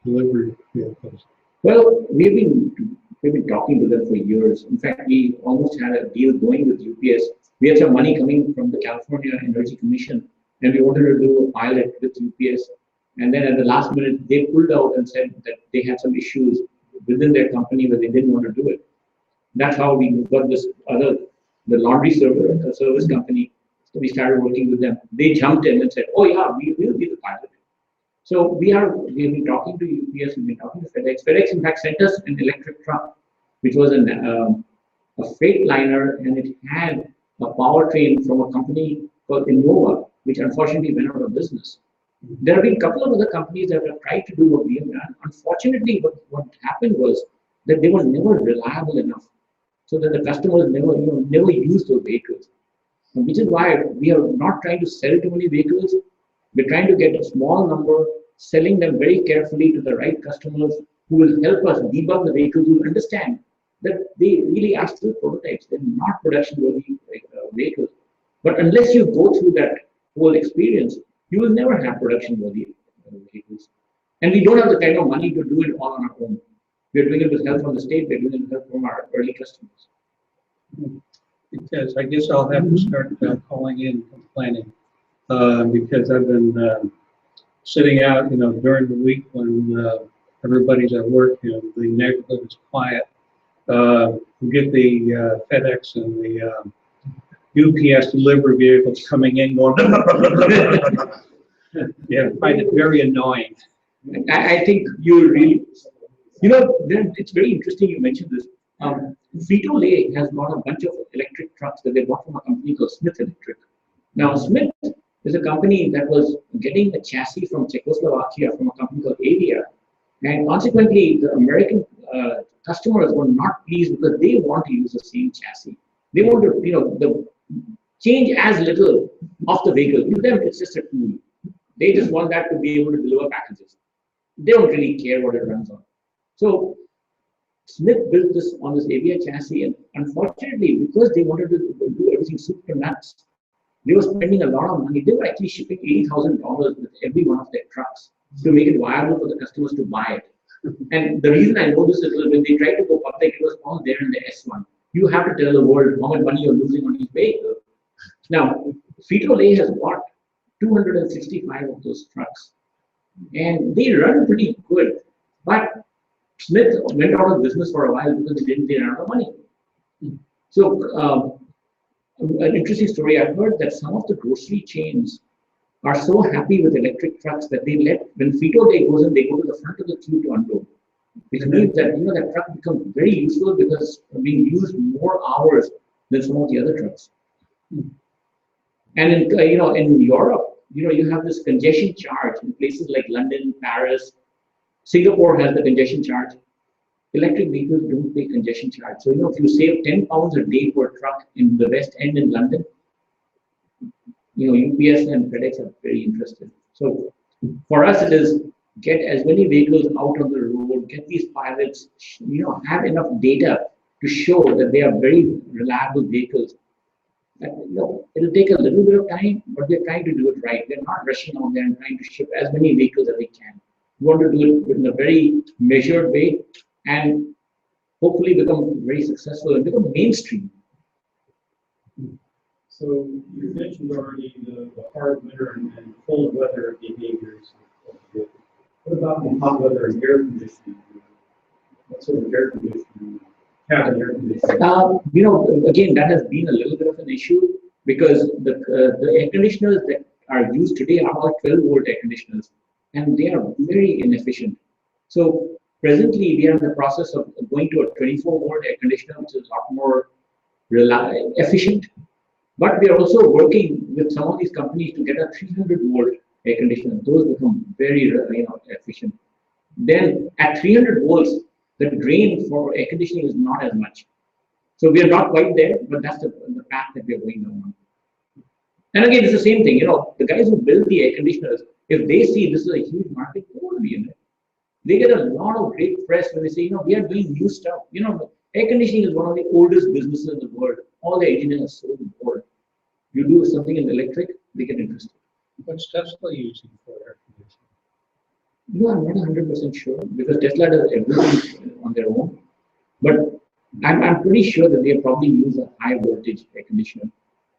delivery vehicles. Well, we've been talking to them for years. In fact, we almost had a deal going with UPS. We had some money coming from the California Energy Commission, and we wanted to do a pilot with UPS. And then at the last minute, they pulled out and said that they had some issues within their company where they didn't want to do it. That's how we got this the laundry service company. So we started working with them. They jumped in and said, "Oh yeah, we will be the pilot." So we've been talking to UPS, we've been talking to FedEx. FedEx in fact sent us an electric truck, which was a freight liner, and it had a powertrain from a company called Innova, which unfortunately went out of business. There have been a couple of other companies that have tried to do what we have done. Unfortunately, what happened was that they were never reliable enough, so that the customers never used those vehicles. And which is why we are not trying to sell too many vehicles. We're trying to get a small number, selling them very carefully to the right customers who will help us debug the vehicles, who will understand that they really are still prototypes. They're not production-worthy vehicles. But unless you go through that whole experience, you will never have production-worthy vehicles. And we don't have the kind of money to do it all on our own. We're doing it with help from the state, we're doing it with help from our early customers. Because I guess I'll have to start calling in complaining because I've been sitting out, during the week when everybody's at work, the neighborhood is quiet. We get the FedEx and the UPS delivery vehicles coming in going, yeah, I find it very annoying. I think you really, it's very interesting you mentioned this. Frito-Lay has got a bunch of electric trucks that they bought from a company called Smith Electric. Now, Smith is a company that was getting a chassis from Czechoslovakia from a company called Avia, and consequently, the American customers were not pleased because they want to use the same chassis. They want to, change as little of the vehicle. To them, it's just a tool. They just want that to be able to deliver packages. They don't really care what it runs on. So Smith built this on this Avia chassis, and unfortunately, because they wanted to do everything soup to nuts, they were spending a lot of money. They were actually shipping $80,000 with every one of their trucks to make it viable for the customers to buy it. And the reason I know this is when they tried to go public, it was all there in the S1. You have to tell the world how much money you're losing on each vehicle. Now, Frito-Lay has bought 265 of those trucks, and they run pretty good. But Smith went out of business for a while because they didn't run out of money. So, an interesting story, I've heard that some of the grocery chains are so happy with electric trucks that they let, when Frito-Lay goes in, they go to the front of the queue to unload. Which means that that truck becomes very useful because it's being used more hours than some of the other trucks. And in Europe, you have this congestion charge in places like London, Paris. Singapore has the congestion charge. Electric vehicles don't pay congestion charge. So if you save 10 pounds a day per truck in the West End in London, UPS and FedEx are very interested. So for us, it is get as many vehicles out on the road, get these pilots, have enough data to show that they are very reliable vehicles. It'll take a little bit of time, but we're trying to do it right. We're not rushing out there and trying to ship as many vehicles as we can. We want to do it in a very measured way and hopefully become very successful and become mainstream. So you mentioned already the hard winter and cold weather behaviors. What about the hot weather and air conditioning? What sort of air conditioning? Cabin air conditioning? Again, that has been a little bit of an issue because the air conditioners that are used today are all 12-volt air conditioners, and they are very inefficient. So presently, we are in the process of going to a 24-volt air conditioner, which is a lot more efficient. But we are also working with some of these companies to get a 300-volt air conditioner. Those become very efficient. Then at 300 volts, the drain for air conditioning is not as much. So we are not quite there, but that's the path that we are going on. And again, it's the same thing. The guys who build the air conditioners, if they see this is a huge market, they want to be in it. They get a lot of great press when they say, we are doing new stuff. Air conditioning is one of the oldest businesses in the world. All the engineers are so bored. You do something in electric, they get interested. What's Tesla using for air conditioning? I'm not 100% sure because Tesla does everything on their own. But I'm pretty sure that they probably use a high voltage air conditioner.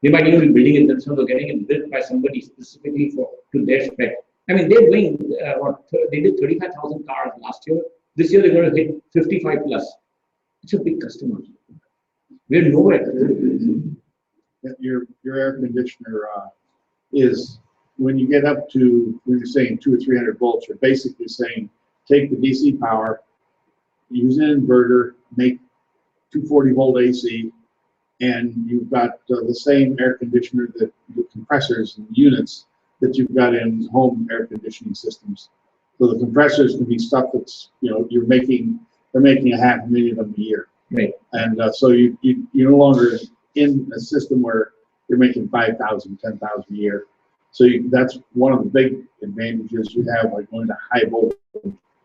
They might even be building it themselves or getting it built by somebody specifically to their spec. I mean, they're doing they did 35,000 cars last year. This year they're going to hit 55 plus. It's a big customer. We're nowhere. Your air conditioner is, when you get up to, when you're saying 200 or 300 volts, you're basically saying, take the DC power, use an inverter, make 240 volt AC, and you've got the same air conditioner, that the compressors and units that you've got in home air conditioning systems. So the compressors can be stuff that's, they're making $500,000 of them a year. Right. And so you're no longer in a system where you're making 5,000, 10,000 a year. So that's one of the big advantages you have, like going to high voltage.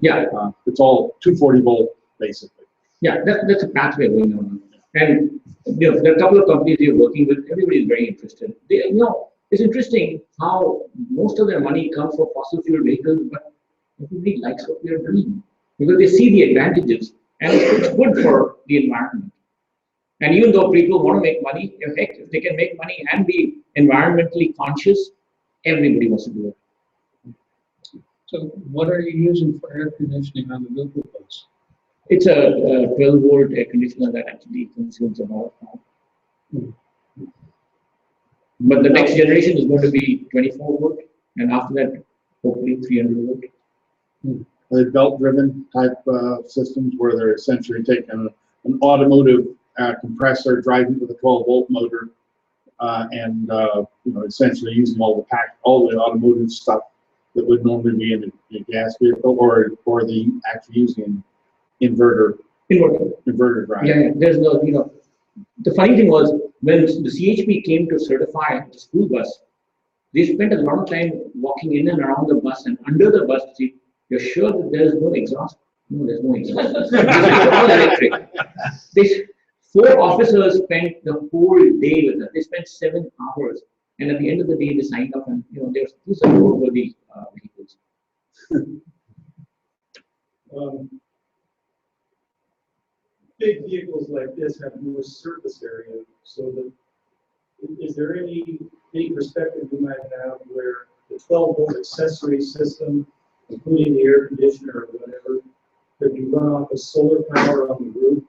Yeah. It's all 240 volt, basically. Yeah, that's a pathway going on. And there are a couple of companies you're working with. Everybody is very interested. It's interesting how most of their money comes from fossil fuel vehicles, but everybody likes what we are doing because they see the advantages, and it's good for the environment. And even though people want to make money, heck, if they can make money and be environmentally conscious, everybody wants to do it. So what are you using for air conditioning on the Google bus? It's a 12 volt air conditioner that actually consumes a lot of power. But the next generation is going to be 24 volt, and after that, hopefully 300 volt. Are they belt-driven type systems where they're essentially taking an automotive compressor, driving with a 12 volt motor, and essentially using all the automotive stuff that would normally be in a gas vehicle, or the actually using inverter drive? Yeah, there's no, the funny thing was, when the CHP came to certify the school bus, they spent a lot of time walking in and around the bus and under the bus to see, you're sure that there's no exhaust? No, there's no exhaust. It's all electric. 4 officers spent the whole day with us. They spent 7 hours. And at the end of the day, they signed up, and these are roadworthy vehicles. Big vehicles like this have more surface area, so that, is there any big perspective you might have where the 12 volt accessory system, including the air conditioner or whatever, could be run off of solar power on the roof?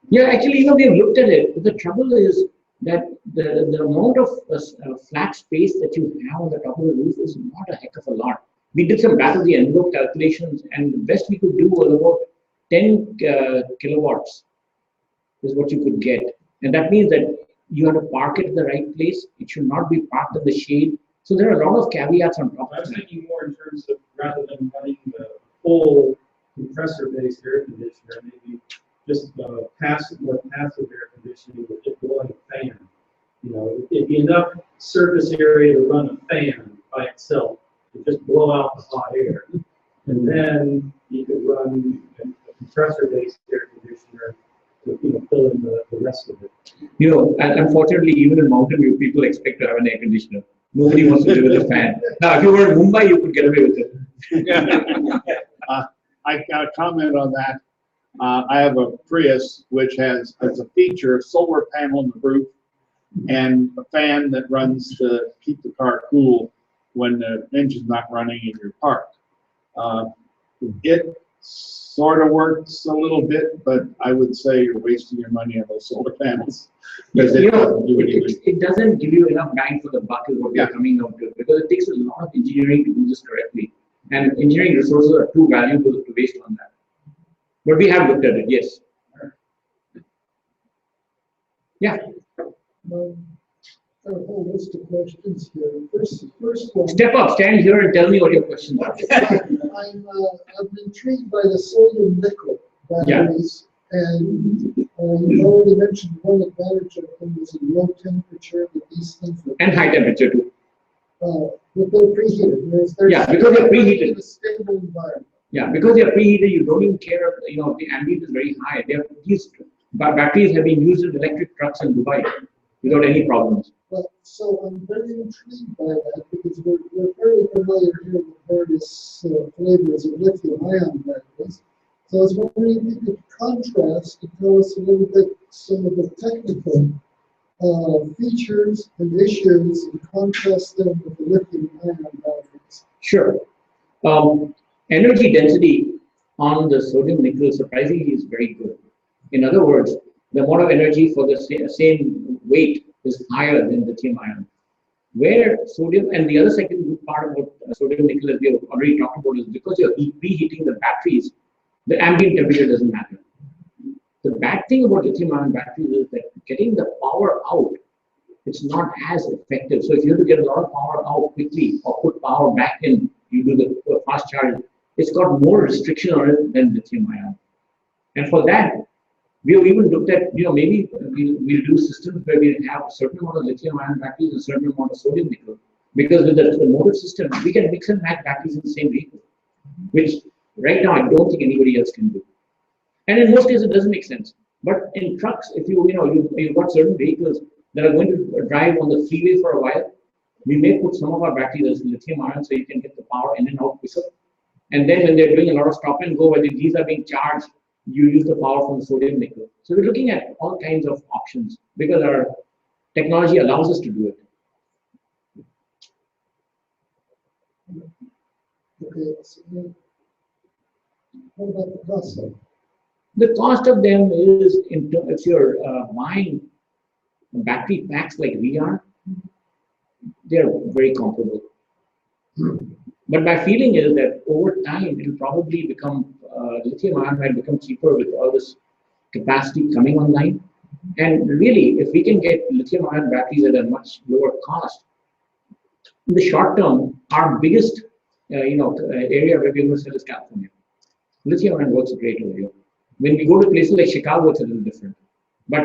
Yeah, actually, we have looked at it. But the trouble is that the amount of flat space that you have on the top of the roof is not a heck of a lot. We did some back of the envelope calculations, and the best we could do was about 10 kilowatts is what you could get. And that means that you have to park it in the right place. It should not be parked in the shade. So there are a lot of caveats on top I of was that. thinking more in terms of, rather than running the full compressor-based air conditioner, maybe just passive air conditioning with just blowing a fan. It'd be enough surface area to run a fan by itself, to just blow out the hot air. And then you could run a compressor-based air conditioner to fill in the rest of it. Unfortunately, even in Mountain View, people expect to have an air conditioner. Nobody wants to live with a fan. Now, if you were in Mumbai, you could get away with it. I got a comment on that. I have a Prius which has as a feature a solar panel on the roof and a fan that runs to keep the car cool when the engine's not running and you're parked. It sort of works a little bit, but I would say you're wasting your money on those solar panels because it doesn't do anything. It doesn't give you enough bang for the buck is what we're coming out to, because it takes a lot of engineering to do this correctly. And engineering resources are too valuable to waste on that. But we have looked at it, yes. Yeah. A whole list of questions here. First one. Step up, stand here and tell me what your questions are. I'm intrigued by the sodium nickel batteries. And you already mentioned one advantage of them is in low temperature, that these things are. And high temperature too. But they're preheated. Yeah, because they're preheated. In a stable environment. Yeah, because they're preheated, you don't even care, the ambient is very high. These batteries have been used in electric trucks in Dubai without any problems. But, so I'm very intrigued by that because we're fairly familiar here with various flavors of lithium-ion batteries. So I was wondering if you could contrast and tell us a little bit some of the technical features and issues and contrast them with the lithium-ion batteries. Sure. Energy density on the sodium nickel surprisingly is very good. In other words, the amount of energy for the same weight is higher than lithium ion. Where sodium, and the other second good part about sodium nickel, as we have already talked about, is because you're preheating the batteries, the ambient temperature doesn't matter. The bad thing about lithium ion batteries is that getting the power out, it's not as effective. So if you have to get a lot of power out quickly or put power back in, you do the fast charge, it's got more restriction on it than lithium ion. And for that, we have even looked at, maybe we'll do systems where we have a certain amount of lithium-ion batteries and a certain amount of sodium nickel. Because with the Motiv system, we can mix and match batteries in the same vehicle, which right now I don't think anybody else can do. And in most cases, it doesn't make sense. But in trucks, if you've got certain vehicles that are going to drive on the freeway for a while, we may put some of our batteries as lithium-ion so you can get the power in and out quicker. And then when they're doing a lot of stop and go, where these are being charged, you use the power from the sodium nickel. So we're looking at all kinds of options because our technology allows us to do it. Okay, so what about the cost? The cost of them is, if you're buying battery packs like we are, they're very comparable. But my feeling is that over time, it will probably become, lithium-ion might become cheaper with all this capacity coming online. And really, if we can get lithium-ion batteries at a much lower cost, in the short term, our biggest, area where we're going to sell is California. Lithium-ion works great over here. When we go to places like Chicago, it's a little different. But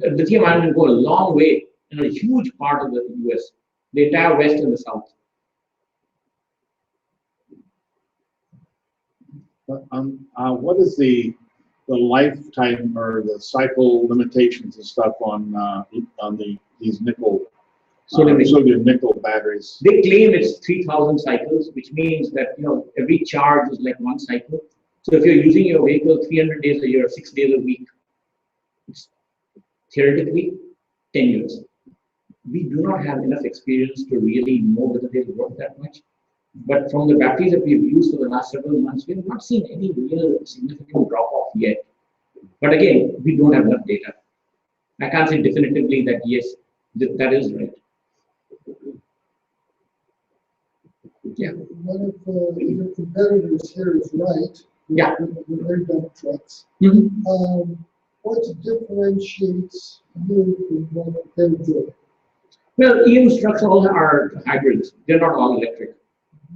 lithium-ion will go a long way in a huge part of the US, the entire West and the South. What is the lifetime or the cycle limitations and stuff on these nickel sodium nickel batteries? They claim it's 3,000 cycles, which means that every charge is like one cycle. So if you're using your vehicle 300 days a year, 6 days a week, it's theoretically 10 years. We do not have enough experience to really know whether they work that much. But from the batteries that we've used for the last several months, we have not seen any real significant drop-off yet. But again, we don't have enough data. I can't say definitively that yes, that is right. Yeah. One of your competitors here is right. Yeah. With their dump trucks. Mm-hmm. What differentiates you from what they're doing? Well, EM's trucks all are hybrids. They're not all electric.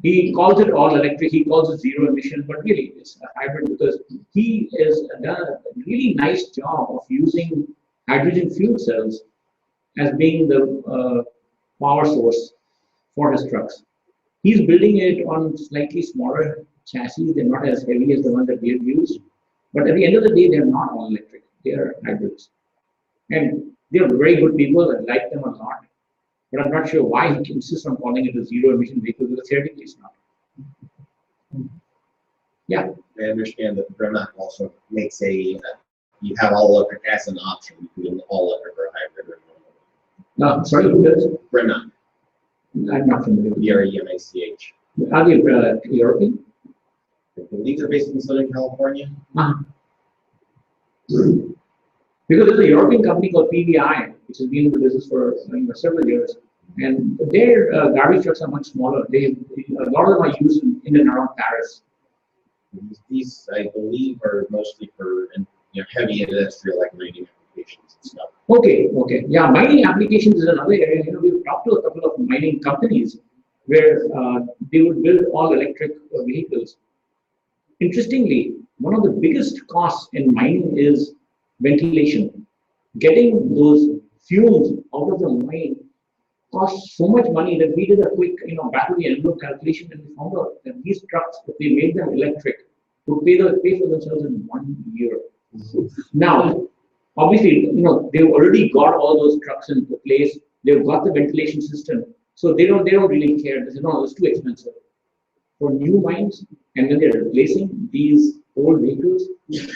He calls it all electric. He calls it zero emission, but really it's a hybrid because he has done a really nice job of using hydrogen fuel cells as being the power source for his trucks. He's building it on slightly smaller chassis. They're not as heavy as the one that we have used, but at the end of the day, they're not all electric. They are hybrids, and they're very good people. I like them a lot. But I'm not sure why he insists on calling it a zero-emission vehicle because theoretically it's not. Yeah. I understand that Bremont also makes you have all electric as an option between all electric or hybrid. No, sorry, who does? Bremont. I'm not familiar with BREMACH. Are they European? I believe they're based in Southern California. Because there's a European company called PVI, which has been in the business for several years, and their garbage trucks are much smaller. A lot of them are used in and around Paris. These, I believe, are mostly for heavy industrial like mining applications and stuff. Okay. Yeah, mining applications is another area. We've talked to a couple of mining companies where they would build all electric vehicles. Interestingly, one of the biggest costs in mining is ventilation. Getting those fumes out of the mine cost so much money that we did a quick, back of the envelope calculation, and we found out that these trucks, if we made them electric, would pay for themselves in 1 year. Now, obviously, they've already got all those trucks into place. They've got the ventilation system, so they don't really care. They say, no, it's too expensive. For new mines, and when they're replacing these old vehicles, it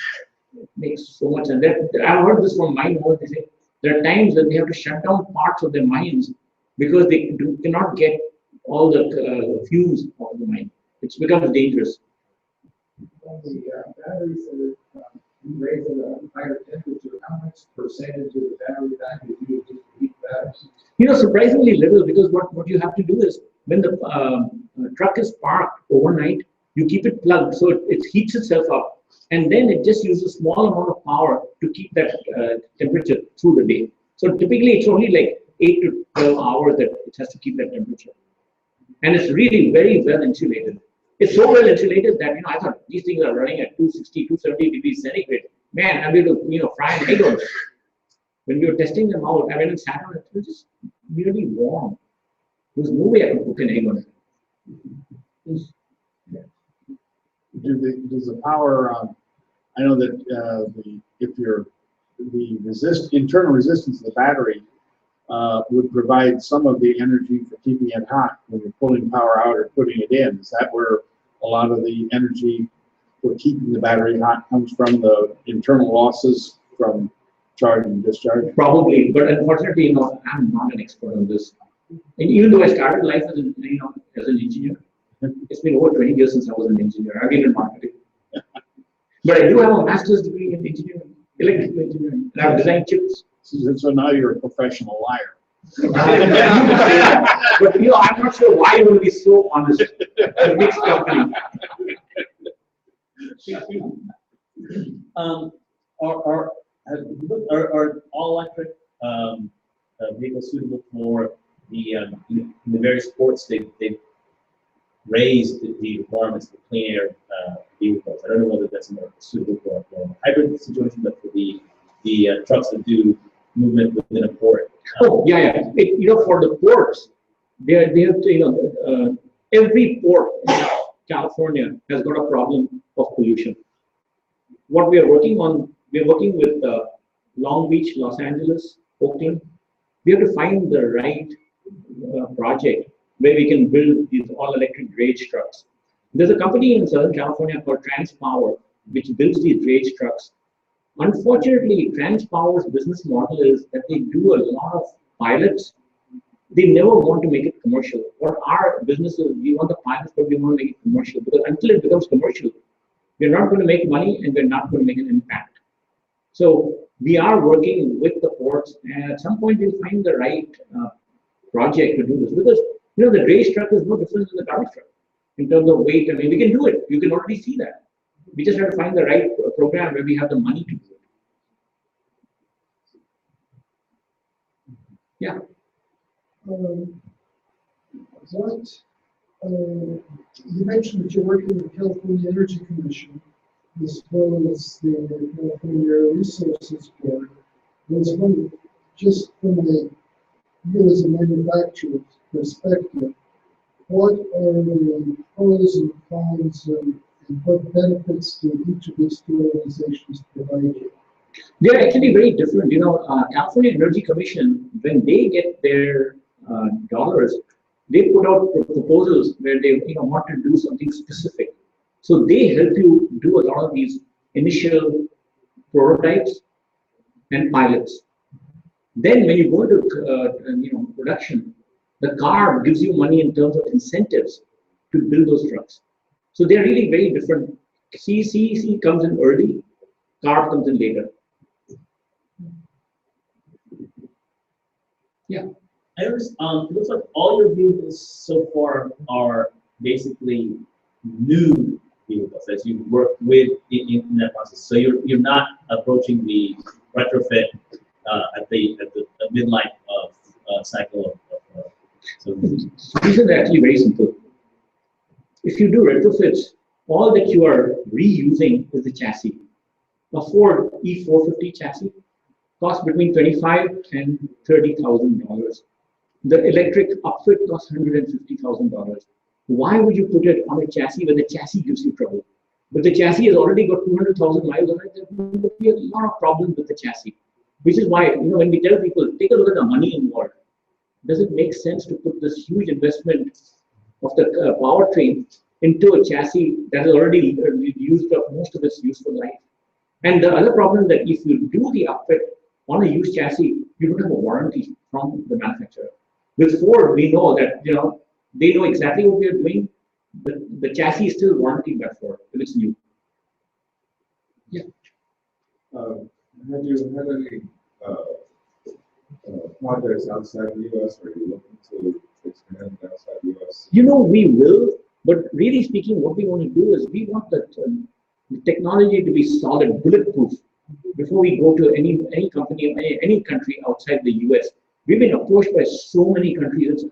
makes so much sense. I've heard this from mine owners. They say there are times that they have to shut down parts of their mines because they cannot get all the fumes out of the mine. It becomes dangerous. The batteries that are raised at a higher temperature, how much percentage of the battery pack is used to heat that? Surprisingly little, because what you have to do is when the truck is parked overnight, you keep it plugged so it heats itself up, and then it just uses a small amount of power to keep that temperature through the day. So typically it's only like 8 to 12 hours that it has to keep that temperature, and it's really very well insulated. It's so well insulated that I thought these things are running at 260, 270 degrees centigrade. Man, I'm able to fry an egg on it. When we were testing them out, I went and sat on it. It was just really warm. There's no way I could cook an egg on it. Does the power? I know that the internal resistance of the battery would provide some of the energy for keeping it hot when you're pulling power out or putting it in. Is that where a lot of the energy for keeping the battery hot comes from, the internal losses from charge and discharge? Probably, but unfortunately, I'm not an expert on this. And even though I started life as an engineer, it's been over 20 years since I was an engineer. I've been in marketing. But I do have a master's degree in engineering, electrical engineering, and I've designed chips. So now you're a professional liar. But I'm not sure why you will be so honest. A mixed company. Are all electric vehicles suitable for in the various ports? They've raised the requirements for clean air vehicles. I don't know whether that's more suitable for a hybrid situation, but for the trucks that do movement within a port. Yeah. For the ports, they have to, every port in California has got a problem of pollution. What we are working on, we're working with Long Beach, Los Angeles, Oakland. We have to find the right project where we can build these all-electric drayage trucks. There's a company in Southern California called TransPower, which builds these drayage trucks. Unfortunately, TransPower's business model is that they do a lot of pilots. They never want to make it commercial. What our business is, we want the pilots, but we want to make it commercial, because until it becomes commercial, we're not going to make money and we're not going to make an impact. So we are working with the ports, and at some point we'll find the right project to do this, because the drayage truck is no different than the garbage truck in terms of weight. I mean, we can do it. You can already see that. We just have to find the right program where we have the money to do it. Yeah. You mentioned that you're working with the California Energy Commission as well as the California Resources Board. I was wondering, just from you as a manufacturer perspective, what are the pros and cons and what benefits do each of these two organizations provide you? They're actually very different. California Energy Commission, when they get their dollars, they put out proposals where they want to do something specific. So they help you do a lot of these initial prototypes and pilots. Then when you go into production, the CARB gives you money in terms of incentives to build those trucks. So they're really very different. CEC comes in early, CARB comes in later. Yeah. I understand. It looks like all your vehicles so far are basically new vehicles as you work with in that process. So you're not approaching the retrofit at the midlife of cycle of so these are actually very simple. If you do retrofits, all that you are reusing is the chassis. A Ford E450 chassis costs between $25,000 and $30,000. The electric upfit costs $150,000. Why would you put it on a chassis when the chassis gives you trouble? But the chassis has already got 200,000 miles on it. There will be a lot of problems with the chassis, which is why, when we tell people, take a look at the money involved. Does it make sense to put this huge investment of the powertrain into a chassis that has already used up most of its useful life? And the other problem is that if you do the upfit on a used chassis, you don't have a warranty from the manufacturer. With Ford, we know that they know exactly what we are doing. The chassis is still warranted by Ford if it's new. Yeah. Have you had any projects outside the U.S. or are you looking to expand outside the U.S.? We will, but really speaking, what we want to do is we want the technology to be solid, bulletproof, before we go to any company, any country outside the U.S. We've been approached by so many countries.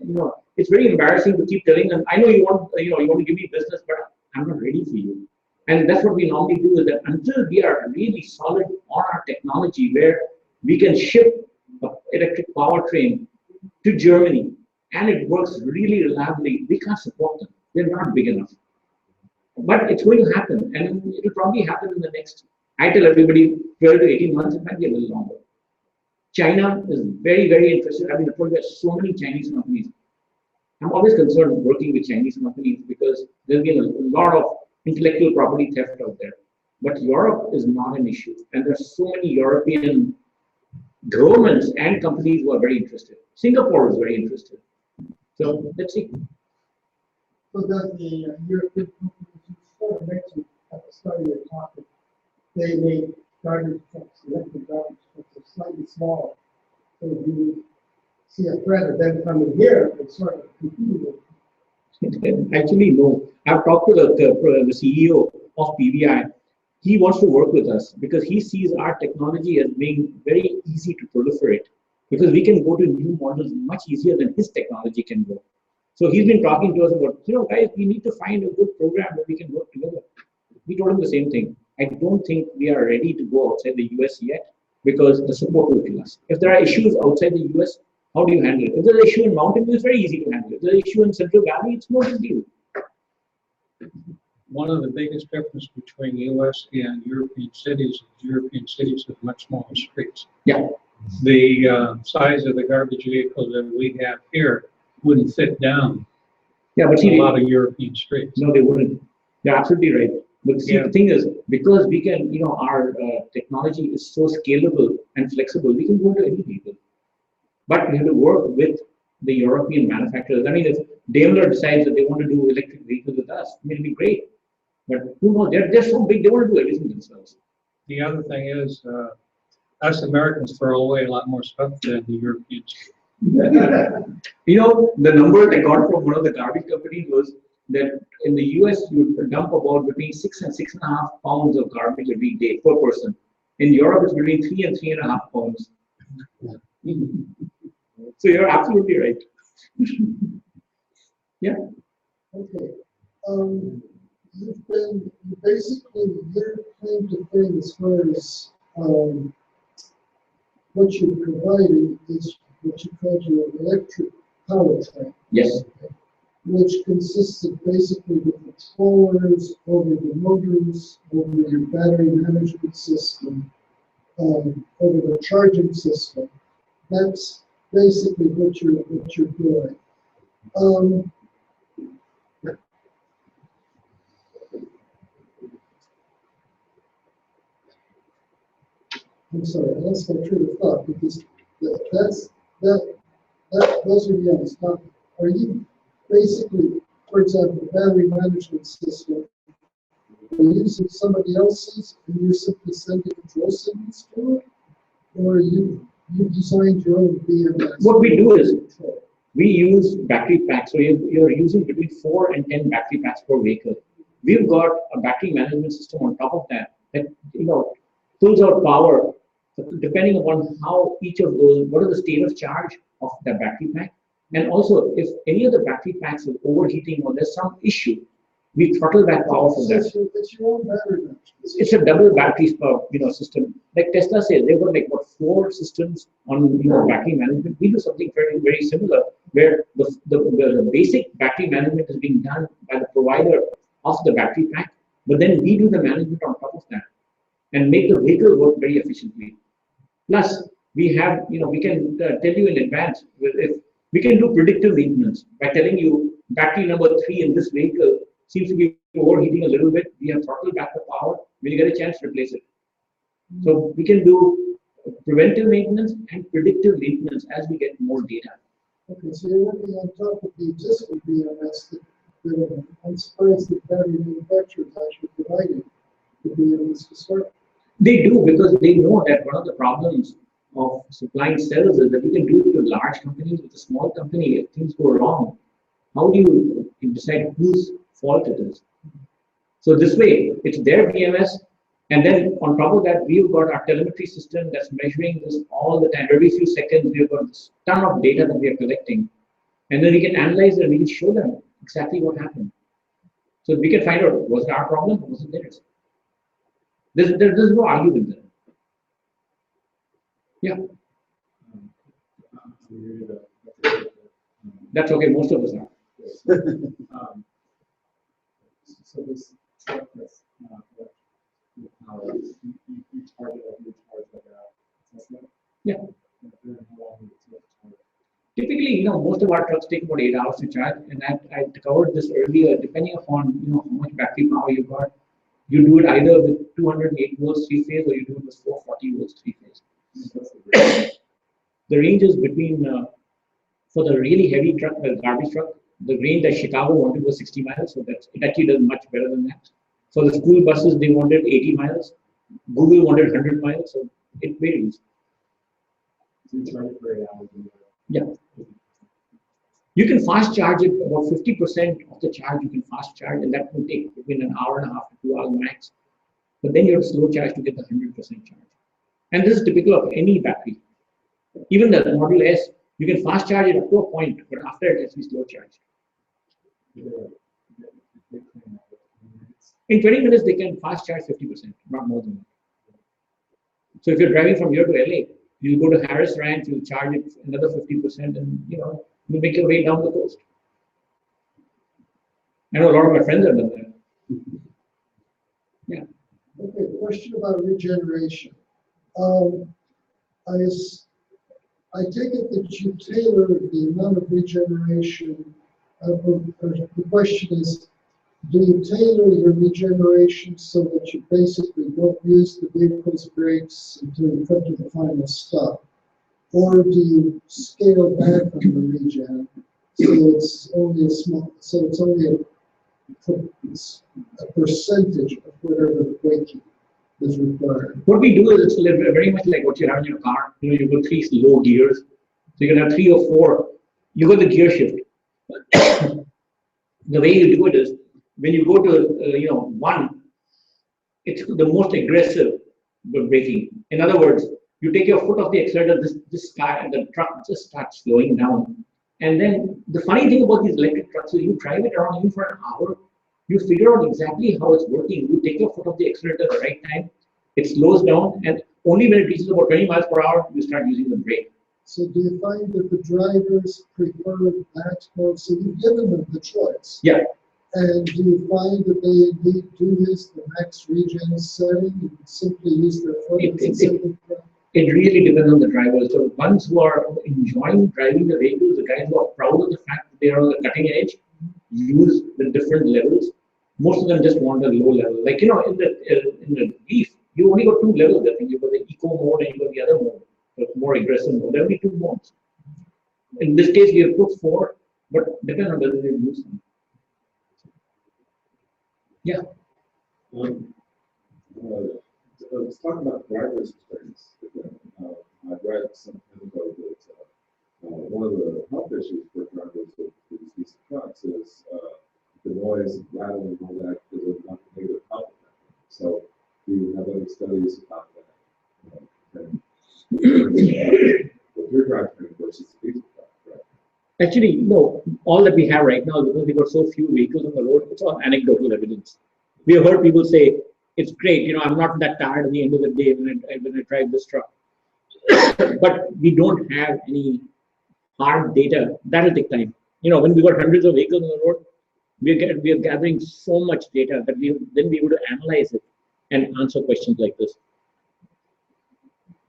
It's very embarrassing to keep telling them, I know you want to give me business, but I'm not ready for you. And that's what we normally do, is that until we are really solid on our technology, where we can ship an electric powertrain to Germany and it works really reliably, we can't support them. They're not big enough. But it's going to happen, and it will probably happen in the next, I tell everybody, 12 to 18 months, it might be a little longer. China is very, very interested. I mean, there's so many Chinese companies. I'm always concerned working with Chinese companies because there's been a lot of intellectual property theft out there. But Europe is not an issue. And there's so many European governments and companies who are very interested. Singapore is very interested. So let's see. So that the European companies you sort of mentioned at the start of your talk, they make garbage trucks, electric garbage trucks are slightly smaller. So if you see a threat of them coming here, it's sort of competing with. Actually, no. I've talked to the CEO of PVI. He wants to work with us because he sees our technology as being very easy to proliferate, because we can go to new models much easier than his technology can go. So he's been talking to us about, guys, we need to find a good program where we can work together. We told him the same thing. I don't think we are ready to go outside the US yet, because the support will kill us. If there are issues outside the US, how do you handle it? If there's an issue in Mountain View, it's very easy to handle it. If there's an issue in Central Valley, it's no big deal. One of the biggest differences between US and European cities is European cities have much smaller streets. Yeah. The size of the garbage vehicles that we have here wouldn't fit down a lot of European streets. No, they wouldn't. You're absolutely right. But see, the thing is, because we can, our technology is so scalable and flexible, we can go to any vehicle. But we have to work with the European manufacturers. I mean, if Daimler decides that they want to do electric vehicles with us, it'll be great. But who knows? They're so big, they want to do everything themselves. The other thing is, us Americans throw away a lot more stuff than the Europeans. The number I got from one of the garbage companies was that in the US, you dump about between 6 and 6.5 pounds of garbage every day per person. In Europe, it's between 3 and 3.5 pounds. So you're absolutely right. Yeah. Okay. You basically, your claim to fame as far as what you're providing is what you call your electric powertrain. Yes. Which consists of basically the controllers over the motors, over your battery management system, over the charging system. That's basically what you're doing. I'm sorry, I lost my train of thought because those are the honest topic. Are you basically, for example, battery management system, are you using somebody else's and you're simply sending control signals to it? Or you designed your own BMS? What we do is we use battery packs. So you're using between 4 and 10 battery packs per vehicle. We've got a battery management system on top of that pulls out power depending upon how each of those, what is the state of charge of the battery pack. And also, if any of the battery packs is overheating or there's some issue, we throttle back power from that. It's your own battery management. It's a double battery system. Like Tesla says, they've got like what 4 systems on battery management. We do something very similar, where the basic battery management is being done by the provider of the battery pack, but then we do the management on top of that and make the vehicle work very efficiently. Plus, we have we can tell you in advance if we can do predictive maintenance by telling you battery number 3 in this vehicle seems to be overheating a little bit. We have throttled back the power. When you get a chance, replace it. So we can do preventive maintenance and predictive maintenance as we get more data. Okay, so you're working on top of the existing BMS that I'm surprised that battery manufacturers actually providing the BMS to start. They do, because they know that one of the problems of supplying cells is that you can do it to large companies. With a small company, if things go wrong, how do you decide whose fault it is? So this way, it's their BMS, and then on top of that, we've got our telemetry system that's measuring this all the time. Every few seconds, we've got this ton of data that we are collecting, and then we can analyze it and we can show them exactly what happened. So we can find out, was it our problem or was it theirs? There's no argument there. Yeah. That's okay, most of us are. So this truck that's power, you charge like a Tesla? Yeah. And then how long would it take to charge? Typically, most of our trucks take about 8 hours to charge, and I covered this earlier. Depending upon how much battery power you got, you do it either with 208 volts 3-phase or you do it with 440 volts 3-phase. The range is between for the really heavy truck, the garbage truck, the range that Chicago wanted was 60 miles, so it actually does much better than that. For the school buses, they wanted 80 miles. Google wanted 100 miles, so it varies. So you charge it for 8 hours? Yeah. You can fast charge it, about 50% of the charge you can fast charge, and that will take between an hour and a half to 2 hours max. But then you have to slow charge to get the 100% charge. And this is typical of any battery. Even the Model S, you can fast charge it up to a point, but after it has to be slow charged. In 20 minutes, they can fast charge 50%, not more than that. So if you're driving from here to LA, you go to Harris Ranch, you charge it another 50%, and you make your way down the coast. I know a lot of my friends have done that. Yeah. Okay, question about regeneration. I take it that you tailor the amount of regeneration. The question is, do you tailor your regeneration so that you basically don't use the vehicle's brakes until you come to the final stop? Or do you scale back on the regen so it's only a percentage of whatever the braking is required? What we do is it's very much like what you have in your car. You've got 3 low gears. So you can have 3 or 4. You got the gear shift. The way you do it is when you go to 1, it's the most aggressive braking. In other words, you take your foot off the accelerator, the truck just starts slowing down. And then the funny thing about these electric trucks is you drive it around even for an hour, you figure out exactly how it's working. You take your foot off the accelerator at the right time, it slows down, and only when it reaches about 20 miles per hour, you start using the brake. So do you find that the drivers prefer that mode? So you've given them the choice. Yeah. And do you find that they indeed do this, the max regen setting, and simply use their foot? It really depends on the driver. So the ones who are enjoying driving the vehicles, the guys who are proud of the fact that they are on the cutting edge, use the different levels. Most of them just want a low level. Like in the Leaf, you only got 2 levels. I think you got the eco mode and you got the other mode, the more aggressive mode. There will be 2 modes. In this case, we have put 4, but depends on whether they use them. Yeah. Let's talk about driver's experience. I read some time ago that one of the health issues for drivers with these trucks is the noise, rattling, all that is a negative health effect. So, do you have any studies about that? With your drivetrain versus the diesel truck, right? Actually, no, all that we have right now, because we got so few vehicles on the road, it's all anecdotal evidence. We have heard people say, it's great, I'm not that tired at the end of the day when I drive this truck. But we don't have any hard data. That'll take time. When we got hundreds of vehicles on the road, we are gathering so much data that we then be able to analyze it and answer questions like this.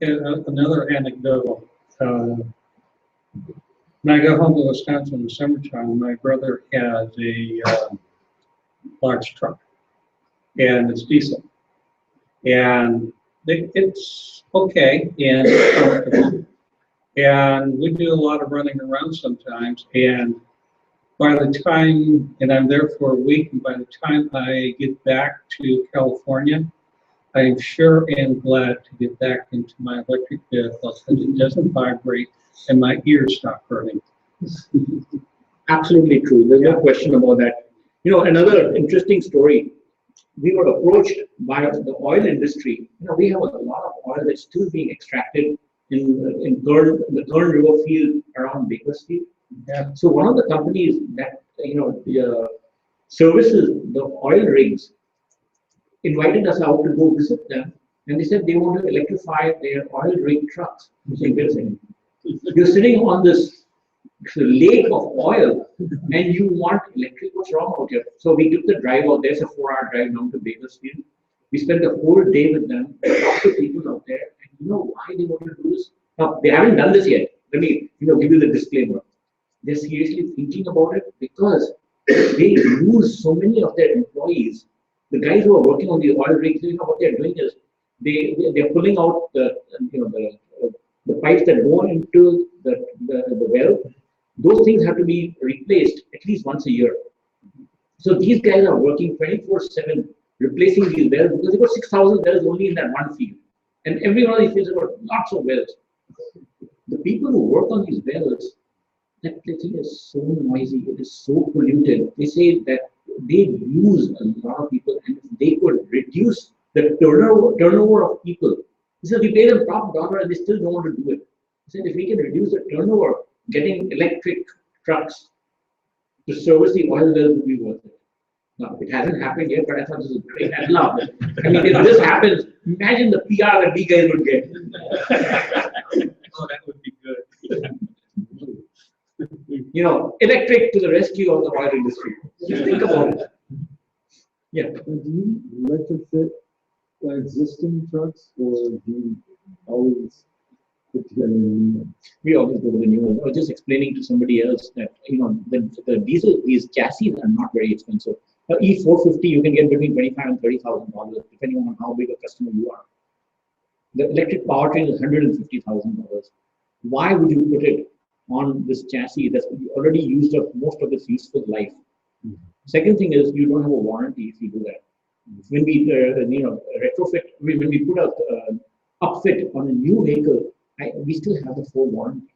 And another anecdote. When I go home to Wisconsin in the summertime, my brother has a large truck, and it's diesel, and it's okay and comfortable. And we do a lot of running around sometimes, and by the time, and I'm there for a week, and by the time I get back to California, I'm sure and glad to get back into my electric vehicle because it doesn't vibrate and my ears stop burning. Absolutely true. There's no question about that. Another interesting story. We were approached by the oil industry. We have a lot of oil that's still being extracted in the Kern River field around Bakersfield. Yeah. So one of the companies that services the oil rigs invited us out to go visit them, and they said they want to electrify their oil rig trucks. You're sitting on this lake of oil, and you want electric. What's wrong out here? So we took the drive out there. It's a 4-hour drive down to Bakersfield. We spent the whole day with them, talked to people out there, and you know why they want to do this? Now, they haven't done this yet. Let me give you the disclaimer. They're seriously thinking about it because they lose so many of their employees. The guys who are working on the oil rigs, what they're doing is they're pulling out the pipes that go into the well. Those things have to be replaced at least once a year. So these guys are working 24/7 replacing these wells because they've got 6,000 wells only in that one field. And every one of these fields have got lots of wells. The people who work on these wells, that thing is so noisy, it is so polluted. They say that they lose a lot of people, and if they could reduce the turnover of people. He said, we pay them top dollar and they still don't want to do it. He said, if we can reduce the turnover, getting electric trucks to service the oil wells would be worth it. Now, it hasn't happened yet, but I thought this was great. I love it. I mean, if this happens, imagine the PR that we guys would get. Oh, that would be good. Electric to the rescue of the oil industry. Just think about it. Yeah. Do you retrofit existing trucks, or do you always put together new ones? We always go with the new one. I was just explaining to somebody else that the diesel, these chassis are not very expensive. E450 you can get between $25,000 and $30,000 depending on how big a customer you are. The electric powertrain is $150,000. Why would you put it on this chassis that's already used up most of its useful life? Second thing is you don't have a warranty if you do that. When we retrofit, when we put out upfit on a new vehicle, we still have the full warranty.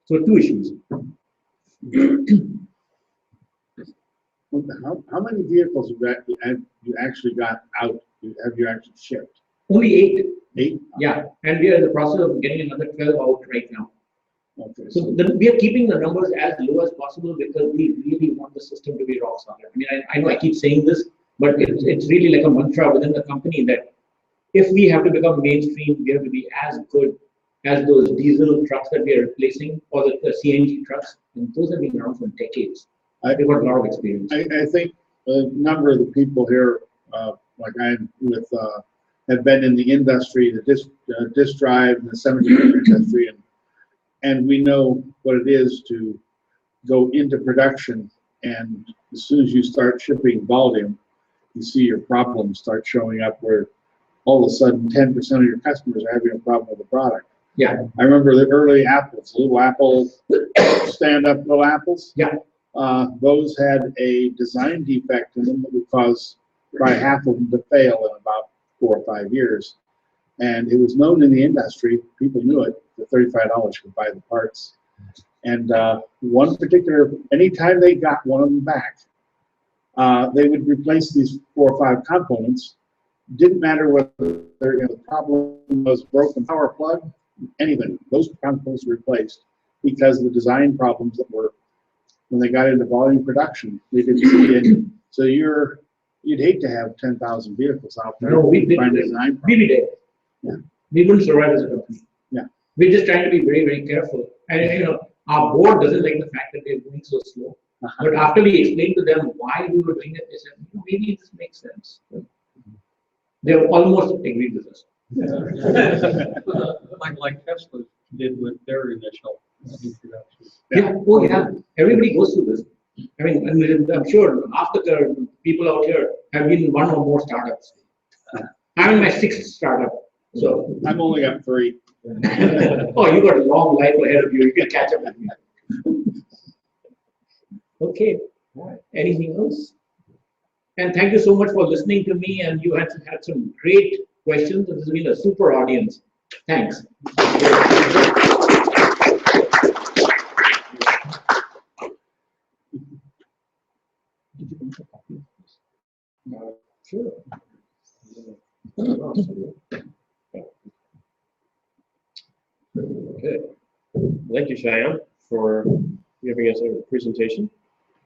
So 2 issues. How many vehicles have you actually got out? Have you actually shipped? Only 8. 8? Yeah, and we are in the process of getting another 12 out right now. Okay. So we are keeping the numbers as low as possible because we really want the system to be rock solid. I mean, I know I keep saying this, but it's really like a mantra within the company that if we have to become mainstream, we have to be as good as those diesel trucks that we are replacing, or the CNG trucks, and those have been around for decades. They've got a lot of experience. I think a number of the people here, like I'm with, have been in the industry, the disc drive, and the 70 industry, and we know what it is to go into production, and as soon as you start shipping volume, you see your problems start showing up where all of a sudden 10% of your customers are having a problem with the product. Yeah. I remember the early apples, little apple, stand-up little apples. Yeah. Those had a design defect in them that would cause probably half of them to fail in about 4 or 5 years. And it was known in the industry, people knew it, for $35 you could buy the parts. And one particular, anytime they got one of them back, they would replace these 4 or 5 components. Didn't matter whether the problem was broken power plug, anything. Those components were replaced. because of the design problems that were, when they got into volume production, they didn't see any. So you'd hate to have 10,000 vehicles out there. No, we did. Find a design We did it. Yeah. We wouldn't survive as a company. Yeah. We're just trying to be very, very careful. And you know, our board doesn't like the fact that they're going so slow. But after we explained to them why we were doing it, they said, maybe this makes sense. They almost agreed with us. Like Tesla did with their initial introduction. Yeah. Oh, yeah. Everybody goes through this. I mean, and I'm sure after the people out here have been in one or more startups. I'm in my 6th startup. So I've only got 3. oh, you got a long life ahead of you. You can catch up with me. Okay. All right. Anything else? And thank you so much for listening to me. And you had some great questions. This has been a super audience. Thanks. Sure. Okay. Thank you, Cheyenne, for giving us a presentation.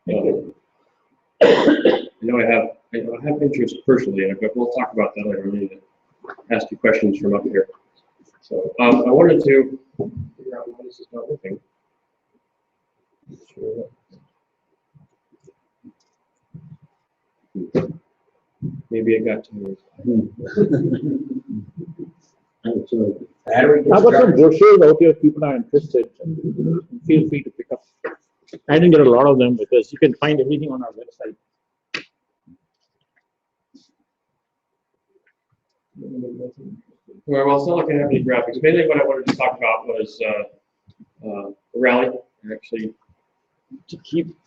I know I have interest personally, but we'll talk about that later. I need to ask you questions from up here. So I wanted to figure out why this is not working. Sure. Maybe it got to me. Battery How about some brochures out here if people are interested? Feel free to pick up. I didn't get a lot of them because you can find everything on our website. Well, it's not like I have any graphics. Mainly what I wanted to talk about was the rally, actually, to keep